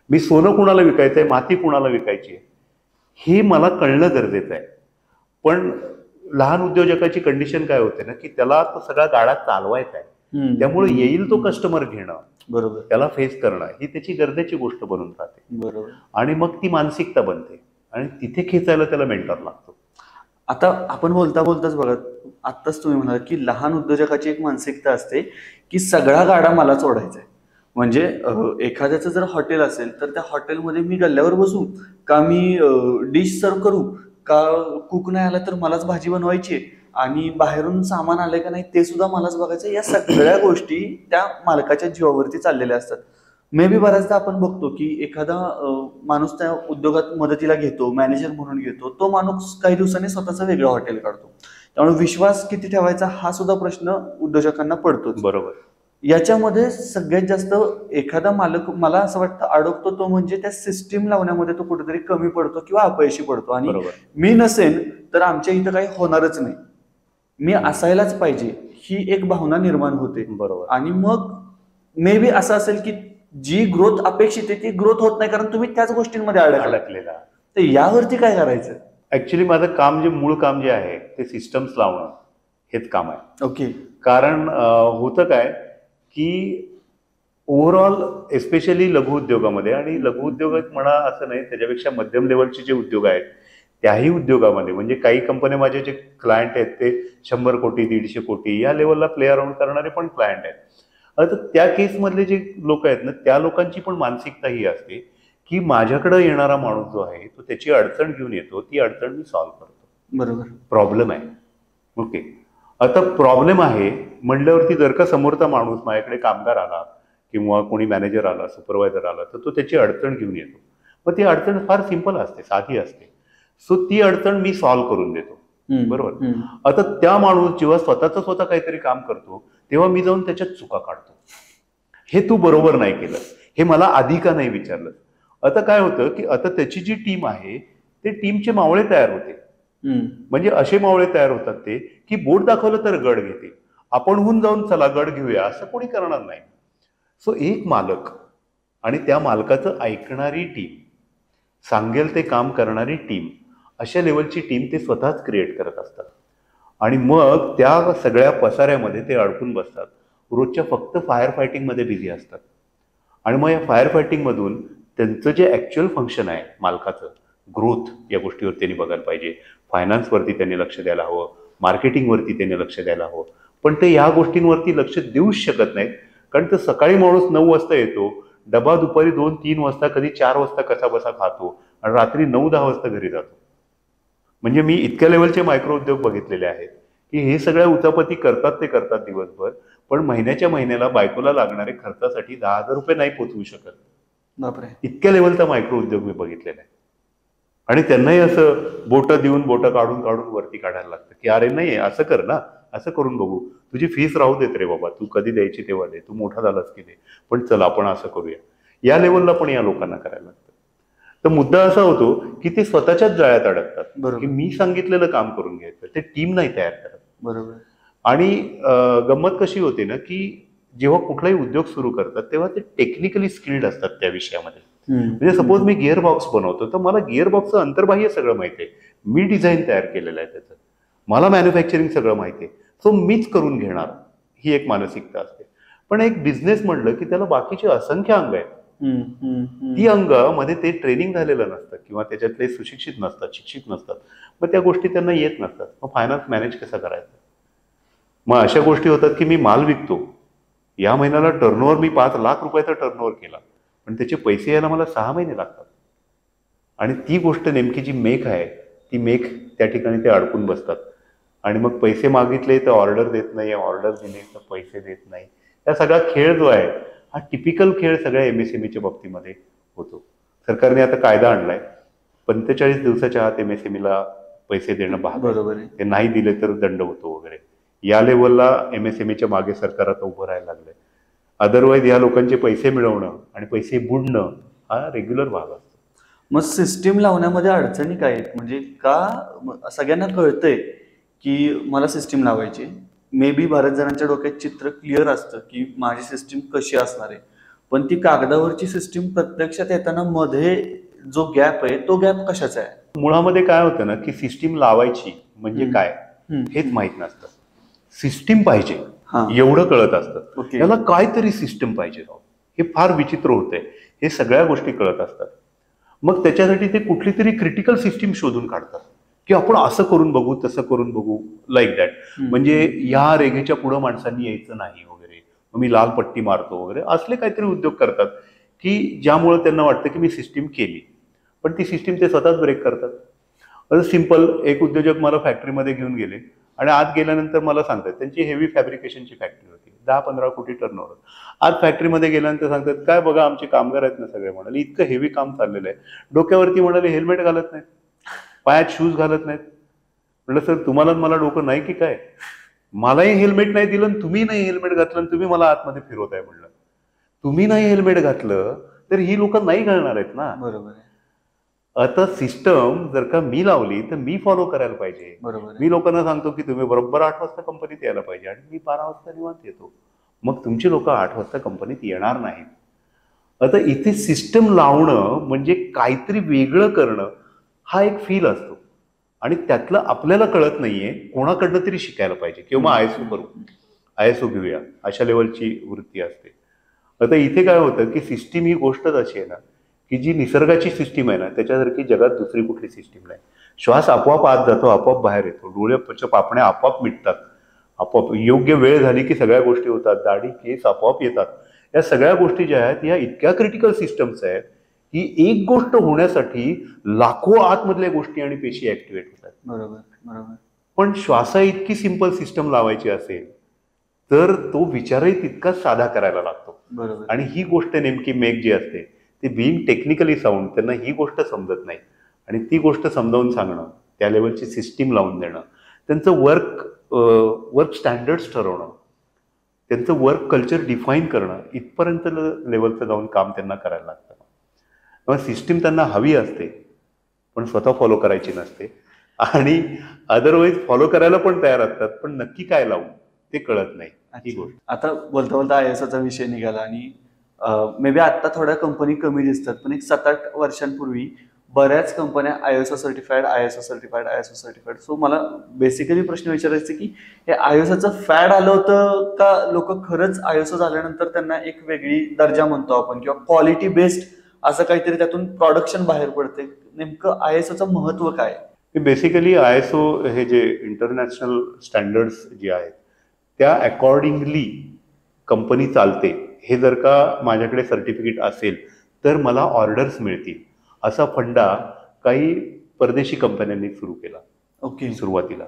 मी सोनं कुणाला विकायचंय, माती कुणाला विकायची आहे हे मला कळणं गरजेचं आहे. पण लहान उद्योजकाची कंडिशन काय होते ना की त्याला तो सगळा गाडा चालवायचा आहे, त्यामुळे येईल तो कस्टमर घेणं, बरोबर, त्याला फेस करणं ही त्याची गरजेची गोष्ट बनून राहते. बरोबर. आणि मग ती मानसिकता बनते आणि तिथे खेचायला त्याला मेंटॉर लागतो. आता आपण बोलता बोलताच बघा, आत्ताच तुम्ही म्हणाल की लहान उद्योजकाची एक मानसिकता असते की सगळा गाडा मलाच ओढायचा आहे. म्हणजे एखाद्याचं जर हॉटेल असेल तर त्या हॉटेलमध्ये मी गल्ल्यावर बसू का, मी डिश सर्व करू का, कुक नाही आला तर मलाच भाजी बनवायची आहे, आणि बाहेरून सामान आलंय का नाही ते सुद्धा मलाच बघायचं. या सगळ्या गोष्टी त्या मालकाच्या जीवावरती चाललेल्या असतात. मे बी बऱ्याचदा आपण बघतो की एखादा माणूस त्या उद्योगात मदतीला घेतो, मॅनेजर म्हणून घेतो, तो माणूस काही दिवसांनी स्वतःचं वेगळं हॉटेल काढतो. त्यामुळे विश्वास किती ठेवायचा हा सुद्धा प्रश्न उद्योजकांना पडतोच. बरोबर. याच्यामध्ये सगळ्यात जास्त एखादा मालक मला असं वाटतं अडकतो तो म्हणजे त्या सिस्टीम लावण्यामध्ये तो कुठेतरी कमी पडतो किंवा अपयशी पडतो. आणि मी नसेन तर आमच्या इथं काही होणारच नाही, मी असायलाच पाहिजे ही एक भावना निर्माण होते. बरोबर. आणि मग मे बी असं असेल की जी ग्रोथ अपेक्षित आहे ती ग्रोथ होत नाही कारण तुम्ही त्याच गोष्टींमध्ये अडकलेला. तर यावरती काय करायचं? ऍक्च्युली माझं काम मूळ काम जे आहे ते सिस्टम्स लावणं हेच काम आहे. ओके. कारण होतं काय की ओव्हरऑल एस्पेशली लघु उद्योगामध्ये, आणि लघु उद्योगात म्हणा असं नाही, त्याच्यापेक्षा मध्यम लेवलचे जे उद्योग आहेत त्याही उद्योगामध्ये, म्हणजे काही कंपन्या माझे जे क्लायंट आहेत ते 100 कोटी 150 कोटी या लेवलला प्ले अराउंड करणारे पण क्लायंट आहेत. आता त्या केसमधले जे लोक आहेत ना त्या लोकांची पण मानसिकता ही असते की माझ्याकडे येणारा माणूस जो आहे तो त्याची अडचण घेऊन येतो, ती अडचण मी सॉल्व्ह करतो. बरोबर. प्रॉब्लेम आहे. ओके. आता प्रॉब्लेम आहे म्हणल्यावरती जर का समोरचा माणूस माझ्याकडे कामगार आला किंवा कोणी मॅनेजर आला, सुपरवायझर आला, तर तो त्याची अडचण घेऊन येतो. मग ती अडचण फार सिंपल असते, साधी असते. सो ती अडचण मी सॉल्व्ह करून देतो. बरोबर. आता त्या माणूस जेव्हा स्वतः काहीतरी काम करतो तेव्हा मी जाऊन त्याच्यात चुका काढतो. हे तू बरोबर नाही केलं, हे मला आधी का नाही विचारलं. आता काय होतं की आता त्याची जी टीम आहे ते टीमचे मावळे तयार होते. म्हणजे असे मावळे तयार होतात ते की बोट दाखवलं तर गड घेते, आपण होऊन जाऊन चला गड घेऊया असं कोणी करणार नाही. सो एक मालक आणि त्या मालकाचं ऐकणारी टीम, सांगेल ते काम करणारी टीम, अशा लेवलची टीम ते स्वतःच क्रिएट करत असतात. आणि मग त्या सगळ्या पसाऱ्यामध्ये ते अडकून बसतात, रोजच्या फक्त फायर फायटिंगमध्ये बिझी असतात. आणि मग या फायर फायटिंगमधून त्यांचं जे ॲक्च्युअल फंक्शन आहे मालकाचं, ग्रोथ या गोष्टीवर त्यांनी बघायला पाहिजे, फायनान्सवरती त्यांनी लक्ष द्यायला हवं, मार्केटिंगवरती त्यांनी लक्ष द्यायला हवं. पण ते या गोष्टींवरती लक्ष देऊच शकत नाहीत कारण तर सकाळी माणूस 9 वाजता येतो, डबा दुपारी 2-3 वाजता कधी 4 वाजता कसा बसा खातो आणि रात्री 9-10 वाजता घरी जातो. म्हणजे मी इतक्या लेवलचे मायक्रो उद्योग बघितलेले आहेत की हे सगळ्या उचापती करतात ते करतात दिवसभर, पण महिन्याच्या महिन्याला बायकोला लागणारे खर्चासाठी 10,000 रुपये नाही पोचवू शकत. बापरे. इतक्या लेवलचा मायक्रो उद्योग मी बघितलेला आहे. आणि त्यांनाही असं बोटं देऊन बोटं काढून काढून वरती काढायला लागतं की अरे नाही असं कर ना, असं करून बघू, तुझी फीस राहू देत रे बाबा, तू कधी द्यायची तेव्हा दे, तू मोठा झालास की दे, पण चल आपण असं करूया. या लेवलला पण या लोकांना करायला लागतं. तर मुद्दा असा होतो की ते स्वतःच्याच जाळ्यात अडकतात की मी सांगितलेलं काम करून घ्यायचं, ते टीम नाही तयार करत. बरोबर. आणि गंमत कशी होते ना की जेव्हा कुठलाही उद्योग सुरू करतात तेव्हा ते टेक्निकली स्किल्ड असतात त्या विषयामध्ये. म्हणजे सपोज मी गिअर बॉक्स बनवतो तर मला गिअर बॉक्सचं अंतर्बाह्य सगळं माहिती आहे, मी डिझाईन तयार केलेलं आहे त्याचं, मला मॅन्युफॅक्चरिंग सगळं माहिती आहे, सो मीच करून घेणार, ही एक मानसिकता असते. पण एक बिझनेस म्हटलं की त्याला बाकीचे असंख्य अंग आहेत. ती अंग मध्ये ते ट्रेनिंग झालेलं नसतं किंवा त्याच्यातले सुशिक्षित नसतात, शिक्षित नसतात, मग त्या गोष्टी त्यांना येत नसतात. मग फायनान्स मॅनेज कसा करायचा. मग अशा गोष्टी होतात की मी माल विकतो, या महिन्याला टर्नओव्हर मी 5 लाख रुपयाचा टर्नओव्हर केला, पण त्याचे पैसे यायला मला 6 महिने लागतात. आणि ती गोष्ट नेमकी जी मेक आहे ती मेक त्या ठिकाणी ते अडकून बसतात. आणि मग पैसे मागितले तर ऑर्डर देत नाही, ऑर्डर दिले तर पैसे देत नाही. हा सगळा खेळ जो आहे हा टिपिकल खेळ सगळ्या MSMEच्या बाबतीमध्ये होतो. सरकारने आता कायदा आणलाय 45 दिवसाच्या आत MSMEला पैसे देणं भाग, बरोबर आहे, ते नाही दिले तर दंड होतो वगैरे. या लेवलला MSMEच्या मागे सरकार आता उभं राहायला लागलंय. अदरवाईज या लोकांचे पैसे मिळवणं आणि पैसे बुडणं हा रेग्युलर भाग असतो. मग सिस्टीम लावण्यामध्ये अडचणी काय आहेत? म्हणजे का सगळ्यांना कळतंय की मला सिस्टीम लावायची, मे बी बऱ्याच जणांच्या डोक्यात चित्र क्लिअर असतं की माझी सिस्टीम कशी असणार आहे, पण ती कागदावरची सिस्टीम प्रत्यक्षात येताना मध्ये जो गॅप आहे तो गॅप कशाचा आहे? मुळामध्ये काय होतं ना की सिस्टीम लावायची म्हणजे काय हेच माहीत नसतं. सिस्टीम पाहिजे, हा. एवढं कळत असतं. ओके. याला काहीतरी सिस्टम पाहिजे राव, हे फार विचित्र होतंय. हे सगळ्या गोष्टी कळत असतात. मग त्याच्यासाठी ते कुठली तरी क्रिटिकल सिस्टीम शोधून काढतात की आपण असं करून बघू, तसं करून बघू, लाईक दॅट. म्हणजे या रेघेच्या पुढं माणसांनी यायचं नाही वगैरे, मग मी लाल पट्टी मारतो वगैरे, असले काहीतरी उद्योग करतात की ज्यामुळे त्यांना वाटतं की मी सिस्टीम केली, पण ती सिस्टीम ते स्वतःच ब्रेक करतात. सिम्पल एक उद्योजक मला फॅक्टरीमध्ये घेऊन गेले आणि आत गेल्यानंतर मला सांगतात, त्यांची हेवी फॅब्रिकेशनची फॅक्टरी होती, 10-15 कोटी टर्नओव्हर. आज फॅक्टरीमध्ये गेल्यानंतर सांगतात, काय बघा आमचे कामगार आहेत ना सगळे, म्हणाले इतकं हेवी काम चाललेलं आहे, डोक्यावरती म्हणाले हेल्मेट घालत नाहीत, पायात शूज घालत नाहीत. म्हटलं सर तुम्हाला मला डोकं नाही की काय, मलाही हेल्मेट नाही दिलं, तुम्ही नाही हेल्मेट घातलं, तुम्ही मला आतमध्ये फिरवताय. म्हटलं तुम्ही नाही हेल्मेट घातलं तर ही लोक नाही घालणार आहेत ना. बरोबर आहे. आता सिस्टम जर का मी लावली तर मी फॉलो करायला पाहिजे. बरोबर. मी लोकांना सांगतो की तुम्ही बरोबर 8 वाजता कंपनीत यायला पाहिजे आणि मी 12 वाजता निवांत येतो, मग तुमची लोक 8 वाजता कंपनीत येणार नाहीत. आता इथे सिस्टम लावणं म्हणजे काहीतरी वेगळं करणं, हा एक फील असतो आणि त्यातलं आपल्याला कळत नाहीये, कोणाकडनं तरी शिकायला पाहिजे किंवा मग आयएसओ करू, आयएसओ घेऊया, अशा लेवलची वृत्ती असते. आता इथे काय होतं की सिस्टीम ही गोष्टच अशी आहे ना की जी निसर्गाची सिस्टीम आहे ना त्याच्यासारखी जगात दुसरी कुठली सिस्टीम नाही. श्वास आपोआप आत जातो, आपोआप बाहेर येतो, डोळ्याच्या पापण्या आपोआप मिटतात, आपोआप योग्य वेळ झाली की सगळ्या गोष्टी होतात, दाढी केस आपोआप येतात. या सगळ्या गोष्टी ज्या आहेत या इतक्या क्रिटिकल सिस्टम्स आहेत की एक गोष्ट होण्यासाठी लाखो आतमधल्या गोष्टी आणि पेशी ऍक्टिव्हेट होतात. बरोबर बरोबर. पण श्वासा इतकी सिंपल सिस्टम लावायची असेल तर तो विचारही तितकाच साधा करायला लागतो. बरोबर. आणि ही गोष्ट नेमकी मेक जी असते ते बिईंग टेक्निकली साऊंड, त्यांना ही गोष्ट समजत नाही आणि ती गोष्ट समजावून सांगणं, त्या लेवलची सिस्टीम लावून देणं, त्यांचं वर्क स्टँडर्ड्स ठरवणं, त्यांचं वर्क कल्चर डिफाईन करणं, इथपर्यंत लेवलचं जाऊन काम त्यांना करायला लागतं. मग सिस्टीम त्यांना हवी असते पण स्वतः फॉलो करायची नसते आणि अदरवाईज फॉलो करायला पण तयार असतात, पण नक्की काय लावून ते कळत नाही ही गोष्ट. आता बोलता बोलता आयएसओचा विषय निघाला आणि मे बी आता थोड्या कंपनी कमी दिसतात, पण एक 7-8 वर्षांपूर्वी बऱ्याच कंपन्या ISO certified, ISO certified, ISO certified. So मला बेसिकली प्रश्न विचारायचे की हे आयएसओचं फॅड आलं होतं का लोक खरंच आयएसओ झाल्यानंतर त्यांना एक वेगळी दर्जा म्हणतो आपण किंवा क्वालिटी बेस्ड असं काहीतरी त्यातून प्रोडक्शन बाहेर पडते, नेमकं आयएसओचं महत्व काय? बेसिकली आयएसओ हे जे इंटरनॅशनल स्टँडर्ड्स जे आहेत त्या अकॉर्डिंगली कंपनी चालते. हे जर का माझ्याकडे सर्टिफिकेट असेल तर मला ऑर्डर्स मिळतील, असा फंडा काही परदेशी कंपन्यांनी सुरू केला. ओके. सुरुवातीला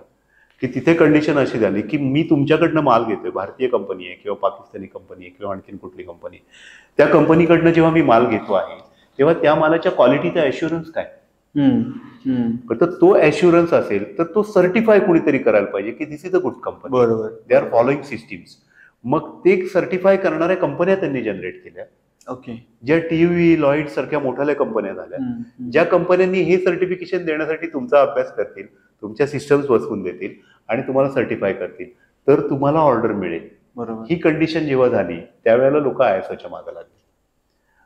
की तिथे कंडिशन अशी झाली की मी तुमच्याकडनं माल घेतोय, भारतीय कंपनी आहे किंवा पाकिस्तानी कंपनी आहे किंवा आणखीन कुठली कंपनी, त्या कंपनीकडनं जेव्हा मी माल घेतो आहे तेव्हा त्या मालाच्या क्वालिटीचा ॲश्युरन्स काय, तर तो ॲश्युरन्स असेल तर तो सर्टिफाय कुणीतरी करायला पाहिजे की दिस इज अ गुड कंपनी. बरोबर. They are following systems. मग ते सर्टिफाय करणाऱ्या कंपन्या त्यांनी जनरेट केल्या. ओके. ज्या टीव्ही लॉईड सारख्या मोठ्या कंपन्या झाल्या, ज्या कंपन्यांनी हे सर्टिफिकेशन देण्यासाठी तुमचा अभ्यास करतील, तुमच्या सिस्टम्स बसवून देतील आणि तुम्हाला सर्टिफाय करतील, तर तुम्हाला ऑर्डर मिळेल. बरोबर. ही कंडिशन जेव्हा झाली त्यावेळेला लोक आयएसओच्या मागे लागले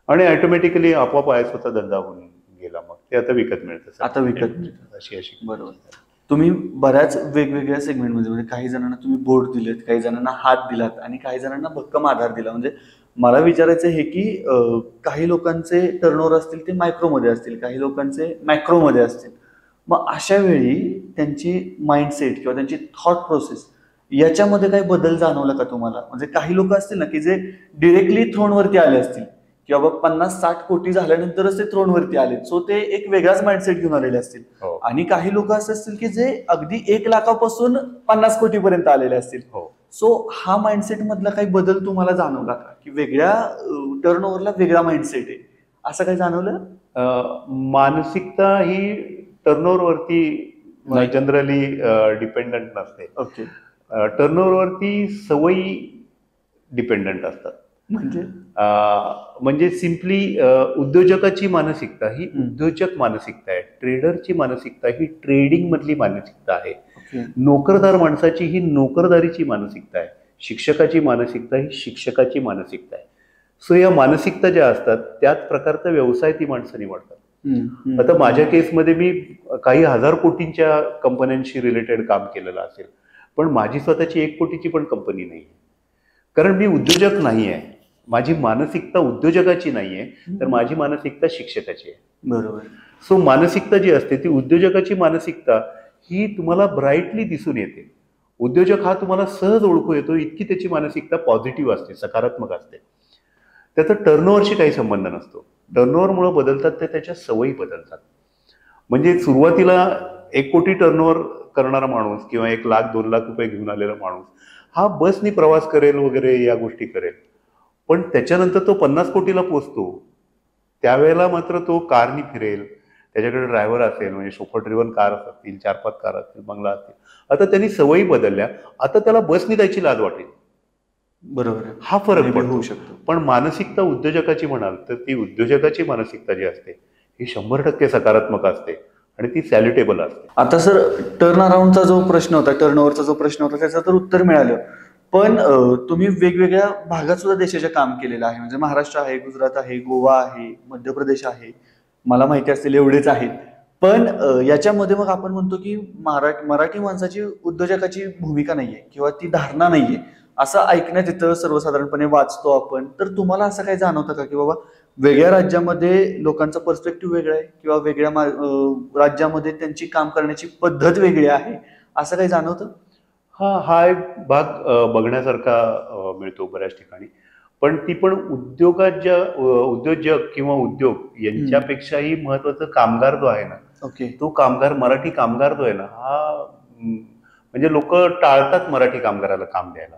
आणि ऑटोमॅटिकली आपोआप आयएसओचा धंदा होऊन गेला. मग ते आता विकत मिळतं. आता विकत मिळतं. अशी. बरोबर. तुम्ही बऱ्याच वेगवेगळ्या सेगमेंटमध्ये, म्हणजे काही जणांना तुम्ही बोर्ड दिलेत, काही जणांना हात दिलात आणि काही जणांना भक्कम आधार दिला. म्हणजे मला विचारायचं हे की काही लोकांचे टर्नओव्हर असतील ते मायक्रोमध्ये असतील, काही लोकांचे मॅक्रोमध्ये असतील. मग अशा वेळी त्यांची माइंडसेट किंवा त्यांची थॉट प्रोसेस याच्यामध्ये काही बदल जाणवला का तुम्हाला? म्हणजे काही लोक असतील ना की जे डिरेक्टली थ्रोनवरती आले असतील किंवा 50-60 कोटी झाल्यानंतरच ते थ्रोनवरती आले, सो ते एक वेगळाच माइंडसेट घेऊन आलेले असतील. आणि काही लोक असे असतील की जे अगदी 1 लाखापासून 50 कोटीपर्यंत आलेले असतील. सो हा माइंडसेट मधला काही बदल तुम्हाला जाणवला का की वेगळ्या टर्नओव्हरला वेगळा माइंडसेट आहे, असं काही जाणवलं? मानसिकता ही टर्नओव्हरवरती जनरली डिपेंडंट नसते. ओके. टर्नओव्हरवरती सवयी डिपेंडंट असतात. म्हणजे सिम्पली उद्योजकाची मानसिकता ही उद्योजक मानसिकता आहे, ट्रेडरची मानसिकता ही ट्रेडिंग मधली मानसिकता आहे, नोकरदार माणसाची ही नोकरदारीची मानसिकता आहे, शिक्षकाची मानसिकता ही शिक्षकाची मानसिकता आहे. सो या मानसिकता ज्या असतात त्याच प्रकारचा व्यवसाय ती माणसं निवडतात. आता माझ्या केसमध्ये मी काही 1000 कोटींच्या कंपन्यांशी रिलेटेड काम केलेलं असेल, पण माझी स्वतःची 1 कोटीची पण कंपनी नाही. कारण मी उद्योजक नाही आहे, माझी मानसिकता उद्योजकाची नाही आहे, तर माझी मानसिकता शिक्षकाची आहे. बरोबर. सो मानसिकता जी असते ती उद्योजकाची मानसिकता ही तुम्हाला ब्राईटली दिसून येते. उद्योजक हा तुम्हाला सहज ओळखू येतो, इतकी त्याची मानसिकता पॉझिटिव्ह असते, सकारात्मक असते. त्याचा टर्नओव्हरशी काही संबंध नसतो. टर्नओव्हरमुळे बदलतात ते त्याच्या सवयी बदलतात. म्हणजे सुरुवातीला 1 कोटी टर्नओव्हर करणारा माणूस किंवा 1 लाख 2 लाख रुपये घेऊन आलेला माणूस हा बसनी प्रवास करेल वगैरे या गोष्टी करेल, पण त्याच्यानंतर तो 50 कोटीला पोचतो. त्यावेळेला मात्र तो कारनी फिरेल, त्याच्याकडे ड्रायव्हर असेल, म्हणजे शोफर ड्रिव्हन कार असतील, 4-5 कार असतील, बंगला असतील. आता त्यांनी सवयी बदलल्या, आता त्याला बसनी जायची लाज वाटेल. बरोबर आहे. हा फरक होऊ पडतो. शकतो. पण मानसिकता उद्योजकाची म्हणाल तर ती उद्योजकाची मानसिकता जी असते ही 100% सकारात्मक असते आणि ती सॅल्युटेबल असते. आता सर, टर्न अराउंडचा जो प्रश्न होता, टर्नओव्हरचा जो प्रश्न होता, त्याचं तर उत्तर मिळालं. पण तुम्ही वेगवेगळ्या भागात सुद्धा देशाचे काम केलेलं आहे. म्हणजे महाराष्ट्र आहे, गुजरात आहे, गोवा आहे, मध्य प्रदेश आहे, मला माहिती असतील एवढेच आहेत. पण याच्यामध्ये मग आपण म्हणतो की मराठी माणसाची उद्योजकाची भूमिका नाहीये किंवा ती धारणा नाहीये, असं ऐकण्यात येतं, सर्वसाधारणपणे वाचतो आपण. तर तुम्हाला असं काही जाणवतं का की बाबा वेगळ्या राज्यामध्ये लोकांचा पर्स्पेक्टिव्ह वेगळा आहे किंवा वेगळ्या राज्यामध्ये त्यांची काम करण्याची पद्धत वेगळी आहे, असं काही जाणवतं? हा एक भाग बघण्यासारखा मिळतो बऱ्याच ठिकाणी. पण ती पण उद्योजक किंवा उद्योग यांच्यापेक्षाही महत्वाचं कामगार जो आहे ना, ओके. तो कामगार, मराठी कामगार जो आहे ना, हा म्हणजे लोक टाळतात मराठी कामगाराला काम द्यायला.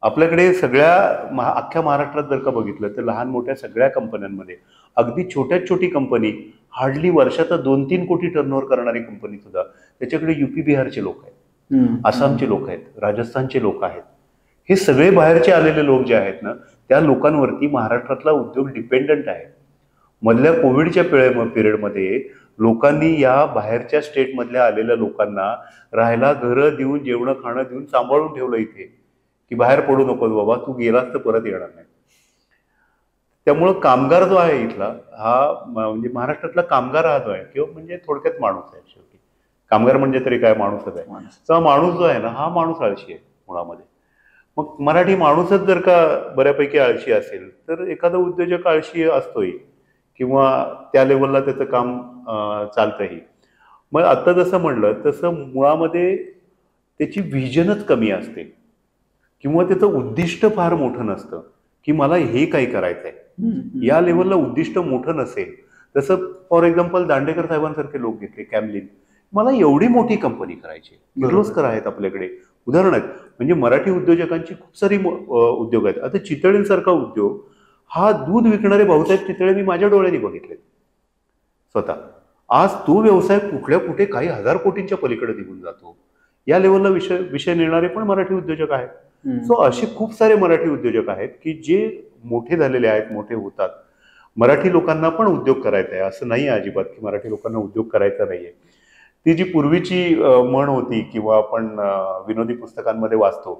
आपल्याकडे अख्ख्या महाराष्ट्रात जर का बघितलं तर लहान मोठ्या सगळ्या कंपन्यांमध्ये अगदी छोट्यात छोटी कंपनी, हार्डली वर्षाचा 2-3 कोटी टर्नओव्हर करणारी कंपनी सुद्धा त्याच्याकडे युपी बिहारचे लोक आहेत, आसामचे लोक आहेत, राजस्थानचे लोक आहेत. हे सगळे बाहेरचे आलेले लोक जे आहेत ना, त्या लोकांवरती महाराष्ट्रातला उद्योग डिपेंडंट आहे. मधल्या कोविडच्या पिरियडमध्ये लोकांनी या बाहेरच्या स्टेटमधल्या आलेल्या लोकांना राहायला घरं देऊन, जेवण खाणं देऊन सांभाळून ठेवलं इथे, की बाहेर पडू नकोस बाबा, तू गेलास तर परत येणार नाही. त्यामुळं कामगार जो आहे इथला, हा म्हणजे महाराष्ट्रातला कामगार हा जो आहे, किंवा म्हणजे थोडक्यात माणूस आहे. शेवटी कामगार म्हणजे तरी काय, माणूसच आहे. तर माणूस जो आहे ना, हा माणूस आळशी आहे मुळामध्ये. मग मराठी माणूसच जर का बऱ्यापैकी आळशी असेल तर एखादा उद्योजक आळशी असतोही, किंवा त्या लेवलला त्याचं काम चालतंही. मग आता जसं म्हणलं तसं मुळामध्ये त्याची व्हिजनच कमी असते, किंवा त्याचं उद्दिष्ट फार मोठं नसतं की मला हे काही करायचं आहे. या लेवलला उद्दिष्ट मोठं नसेल, तसं फॉर एक्झाम्पल दांडेकर साहेबांसारखे लोक घेतले, कॅमलिन, मला एवढी मोठी कंपनी करायची, किर्लोस्कर आहेत आपल्याकडे, उदाहरण आहेत. म्हणजे मराठी उद्योजकांची खूप सारी उद्योग आहेत. आता चितळेंसारखा उद्योग, हा दूध विकणारे भाऊसाहेब चितळे मी माझ्या डोळ्यांनी बघितले स्वतः. आज तो व्यवसाय कुठल्या कुठे काही 1000 कोटींच्या पलीकडे निघून जातो. या लेवलला विषय नेणारे पण मराठी उद्योजक आहेत. सो असे खूप सारे मराठी उद्योजक आहेत की जे मोठे झालेले आहेत, मोठे होतात. मराठी लोकांना पण उद्योग करायचा आहे, असं नाही आहे अजिबात की मराठी लोकांना उद्योग करायचा नाहीये. ती जी पूर्वीची म्हण होती, किंवा आपण विनोदी पुस्तकांमध्ये वाचतो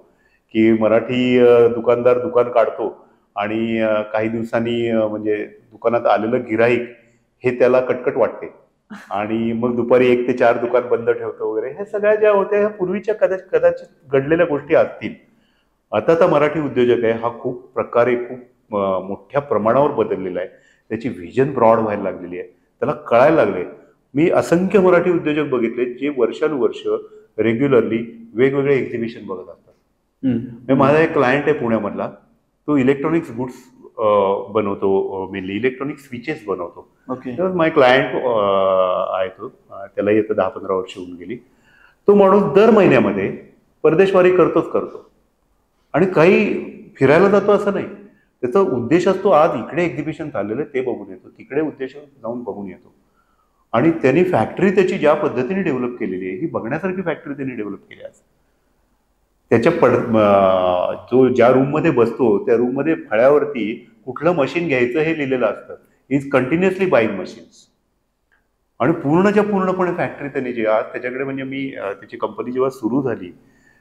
की मराठी दुकानदार दुकान काढतो आणि काही दिवसांनी म्हणजे दुकानात आलेलं गिराईक हे त्याला कटकट वाटते आणि मग दुपारी 1 ते 4 दुकान बंद ठेवतो वगैरे. हे सगळ्या ज्या होत्या ह्या पूर्वीच्या कदाचित घडलेल्या गोष्टी असतील. आता मराठी उद्योजक आहे हा खूप मोठ्या प्रमाणावर बदललेला आहे. त्याची व्हिजन ब्रॉड व्हायला लागलेली आहे, त्याला कळायला लागले. मी असंख्य मराठी उद्योजक बघितले जे वर्षानुवर्ष रेग्युलरली वेगवेगळे एक्झिबिशन बघत असतात. माझा एक क्लायंट आहे पुण्यामधला, तो इलेक्ट्रॉनिक्स गुड्स बनवतो, मेनली इलेक्ट्रॉनिक स्विचेस बनवतो. तर माय क्लायंट आहे तो, त्यालाही आता 10-15 वर्ष होऊन गेली. तो माणूस दर महिन्यामध्ये परदेशवारी करतो आणि काही फिरायला जातो असं नाही. त्याचा उद्देश असतो, आज इकडे एक्झिबिशन चाललेलं आहे ते बघून येतो, तिकडे उद्देश जाऊन बघून येतो. आणि त्यांनी फॅक्टरी त्याची ज्या पद्धतीने डेव्हलप केलेली आहे, ही बघण्यासारखी फॅक्टरी त्यांनी डेव्हलप केली आहे. त्याच्या जो ज्या रूममध्ये बसतो त्या रूममध्ये फळ्यावरती कुठलं मशीन घ्यायचं हे लिहिलेलं असतं. Is continuously buying machines. आणि पूर्णपणे फॅक्टरी त्यांनी जी आज त्याच्याकडे, म्हणजे मी त्याची कंपनी जेव्हा सुरू झाली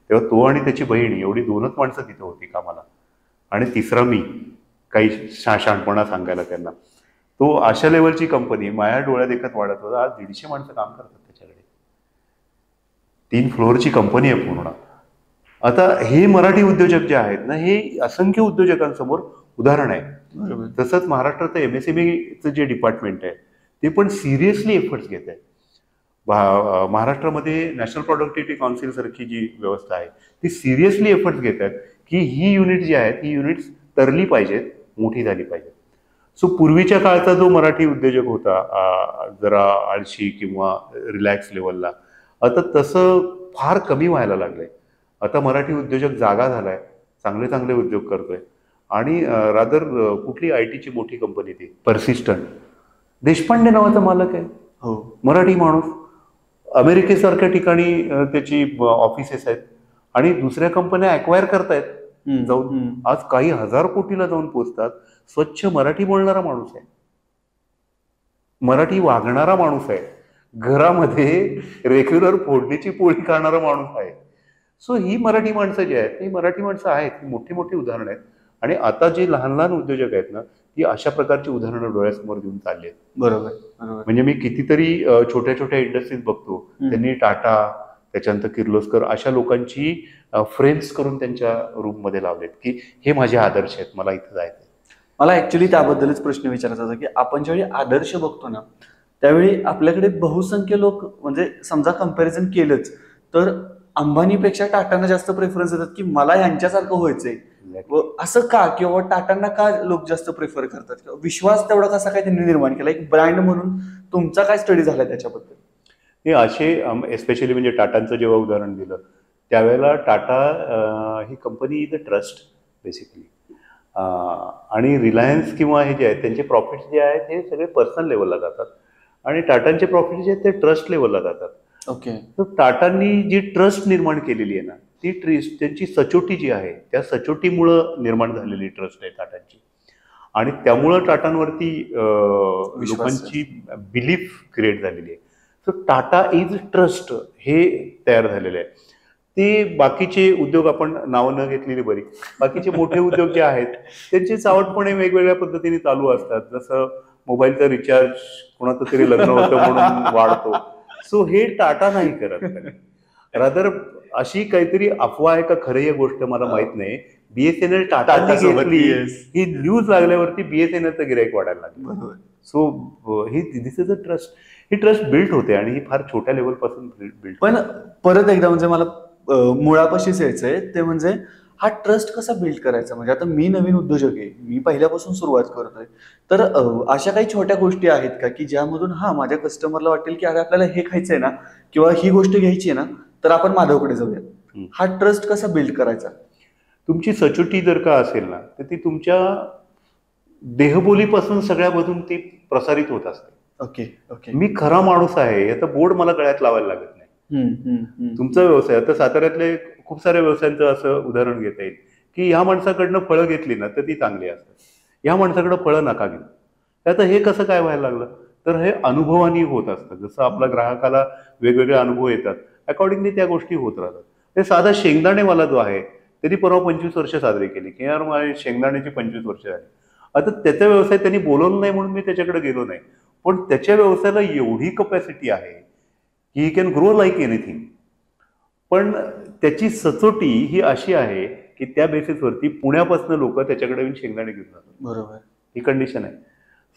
तेव्हा तो आणि त्याची बहीण एवढी 2च माणसं तिथे होती कामाला, आणि तिसरा मी, काही शहाणपणा सांगायला त्यांना. तो अशा लेवलची कंपनी माझ्या डोळ्यात देखत वाढत होता. आज 150 माणसं काम करतात त्याच्याकडे. 3 फ्लोअरची कंपनी आहे पूर्ण. आता हे मराठी उद्योजक जे आहेत ना, हे असंख्य उद्योजकांसमोर उदाहरण आहे. बरोबर. तसंच महाराष्ट्रात MSMEचं जे डिपार्टमेंट आहे ते पण सिरियसली एफर्ट्स घेत आहे. महाराष्ट्रामध्ये नॅशनल प्रोडक्टिव्हिटी काउन्सिल सारखी जी व्यवस्था आहे ती सिरियसली एफर्ट्स घेत आहेत की ही युनिट जी आहेत ही युनिट्स तरली पाहिजेत, मोठी झाली पाहिजेत. सो पूर्वीच्या काळचा जो मराठी उद्योजक होता जरा आळशी किंवा रिलॅक्स लेवलला, आता तसं फार कमी व्हायला लागलंय. आता मराठी उद्योजक जागा झालाय, चांगले चांगले उद्योग करतोय. आणि रादर कुठली IT ची मोठी कंपनी ती पर्सिस्टंट, देशपांडे नावाचा मालक आहे, हो. मराठी माणूस, अमेरिकेसारख्या ठिकाणी त्याची ऑफिसेस आहेत आणि दुसऱ्या कंपन्या ॲक्वायर करतायत जाऊन. आज काही हजार कोटीला जाऊन पोहोचतात. स्वच्छ मराठी बोलणारा माणूस आहे, मराठी वागणारा माणूस आहे, घरामध्ये रेग्युलर फोडणीची पोळी खाणारा माणूस आहे. सो ही मराठी माणसं जी आहेत ही मराठी माणसं आहेत, ही मोठी मोठी उदाहरणं आहेत. आणि आता जे लहान लहान उद्योजक आहेत ना ती अशा प्रकारची उदाहरणं डोळ्यासमोर घेऊन चालली आहेत. बरोबर बरोबर. म्हणजे मी कितीतरी छोट्या छोट्या इंडस्ट्रीज बघतो, त्यांनी टाटा, त्याच्यानंतर किर्लोस्कर अशा लोकांची फ्रेम्स करून त्यांच्या रूममध्ये लावलेत की हे माझे आदर्श आहेत, मला इथं जायचं. मला ऍक्च्युली त्याबद्दलच प्रश्न विचारायचा होता की आपण ज्यावेळी आदर्श बघतो ना त्यावेळी आपल्याकडे बहुसंख्य लोक, म्हणजे समजा कंपॅरिझन केलंच तर अंबानीपेक्षा टाटांना जास्त प्रेफरन्स देतात की मला यांच्यासारखं व्हायचंय. असं का, किंवा टाटांना का लोक जास्त प्रेफर करतात, किंवा विश्वास तेवढा कसा काय त्यांनी निर्माण केला एक ब्रँड म्हणून? तुमचा काय स्टडी झाला त्याच्याबद्दल? हे असे एस्पेशली म्हणजे टाटांचं जेव्हा उदाहरण दिलं त्यावेळेला टाटा ही company is a trust basically. आणि रिलायन्स किंवा हे जे आहेत त्यांचे प्रॉफिट्स जे आहेत हे सगळे पर्सनल लेवलला जातात आणि टाटांचे प्रॉफिट जे आहेत ते ट्रस्ट लेवलला जातात. ओके. तर टाटांनी जी ट्रस्ट निर्माण केलेली आहे ना ती ट्रस्ट, त्यांची सचोटी जी आहे त्या सचोटीमुळं निर्माण झालेली ट्रस्ट आहे टाटांची. आणि त्यामुळं टाटांवरती लोकांची बिलीफ क्रिएट झालेली आहे. सो टाटा इज ट्रस्ट हे तयार झालेलं आहे. ते बाकीचे उद्योग आपण नावं न घेतलेली बरी, बाकीचे मोठे उद्योग जे आहेत त्यांचे चावटपणे वेगवेगळ्या पद्धतीने चालू असतात. जसं मोबाईलचा रिचार्ज कोणाचं तरी लग्न होतं म्हणून वाढतो. सो हे टाटा नाही करत. रादर अशी काहीतरी अफवा आहे का खरं ही गोष्ट मला माहित नाही, BSNL टाटाची घेतली ही न्यूज लागल्यावरती BSNLचं गिराईक वाढायला लागलं. So he this is a trust. He trust build होते आणि ही फार छोट्या लेवलपासून बिल्ड. पण परत एकदा म्हणजे मला मुळापाशीच यायचंय ते म्हणजे हा ट्रस्ट कसा बिल्ड करायचा. म्हणजे आता मी नवीन उद्योजक आहे, मी पहिल्यापासून सुरुवात करतोय, तर अशा काही छोट्या गोष्टी आहेत का की ज्यामधून माझ्या कस्टमरला वाटेल की अरे आपल्याला हे खायचंय ना किंवा ही गोष्ट घ्यायची आहे ना तर आपण माधवकडे जाऊयात. हा ट्रस्ट कसा बिल्ड करायचा? तुमची सचोटी जर का असेल ना तर ती तुमच्या देहबोलीपासून सगळ्यामधून ती प्रसारित होत असते. Okay okay. मी खरा माणूस आहे याचा बोर्ड मला गळ्यात लावायला लागत नाही. तुमचा व्यवसाय, आता साताऱ्यातले खूप साऱ्या व्यवसायांचं असं उदाहरण घेता येईल की ह्या माणसाकडनं फळं घेतली ना तर ती चांगली असतात, ह्या माणसाकडं फळं नका घेऊ. आता हे कसं काय व्हायला लागलं तर हे अनुभवानी होत असतं. जसं आपल्या ग्राहकाला वेगवेगळे अनुभव येतात अकॉर्डिंगली त्या गोष्टी होत राहतात. ते साधा शेंगदाणेवाला जो आहे त्यांनी परवा 25 वर्ष साजरी केली की यार माझी शेंगदाण्याची 25 वर्ष झाली. आता त्याचा व्यवसाय त्यांनी बोलवलं नाही म्हणून मी त्याच्याकडे गेलो नाही, पण त्याच्या व्यवसायाला एवढी कपॅसिटी आहे की he can grow like anything. पण त्याची सचोटी ही अशी आहे की त्या बेसिसवरती पुण्यापासून लोक त्याच्याकडे येऊन शेंगदाणे घेऊन जातात. बरोबर, ही कंडिशन आहे.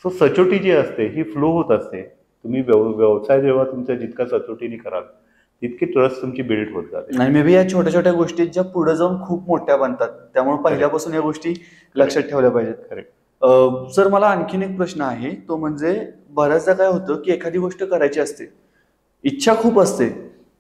सो सचोटी जी असते ही फ्लो होत असते. तुम्ही व्यवसाय जेव्हा तुमचा जितका सचोटीने कराल तितकी ट्रस्ट तुमची बिल्ड होत जाते. नाही मे बी या छोट्या छोट्या गोष्टी ज्या पुढे जाऊन खूप मोठ्या बनतात, त्यामुळे पहिल्यापासून या गोष्टी लक्षात ठेवल्या पाहिजेत. करेक्ट. सर मला आणखीन एक प्रश्न आहे, तो म्हणजे बऱ्याचदा काय होतं की एखादी गोष्ट करायची असते, इच्छा खूप असते,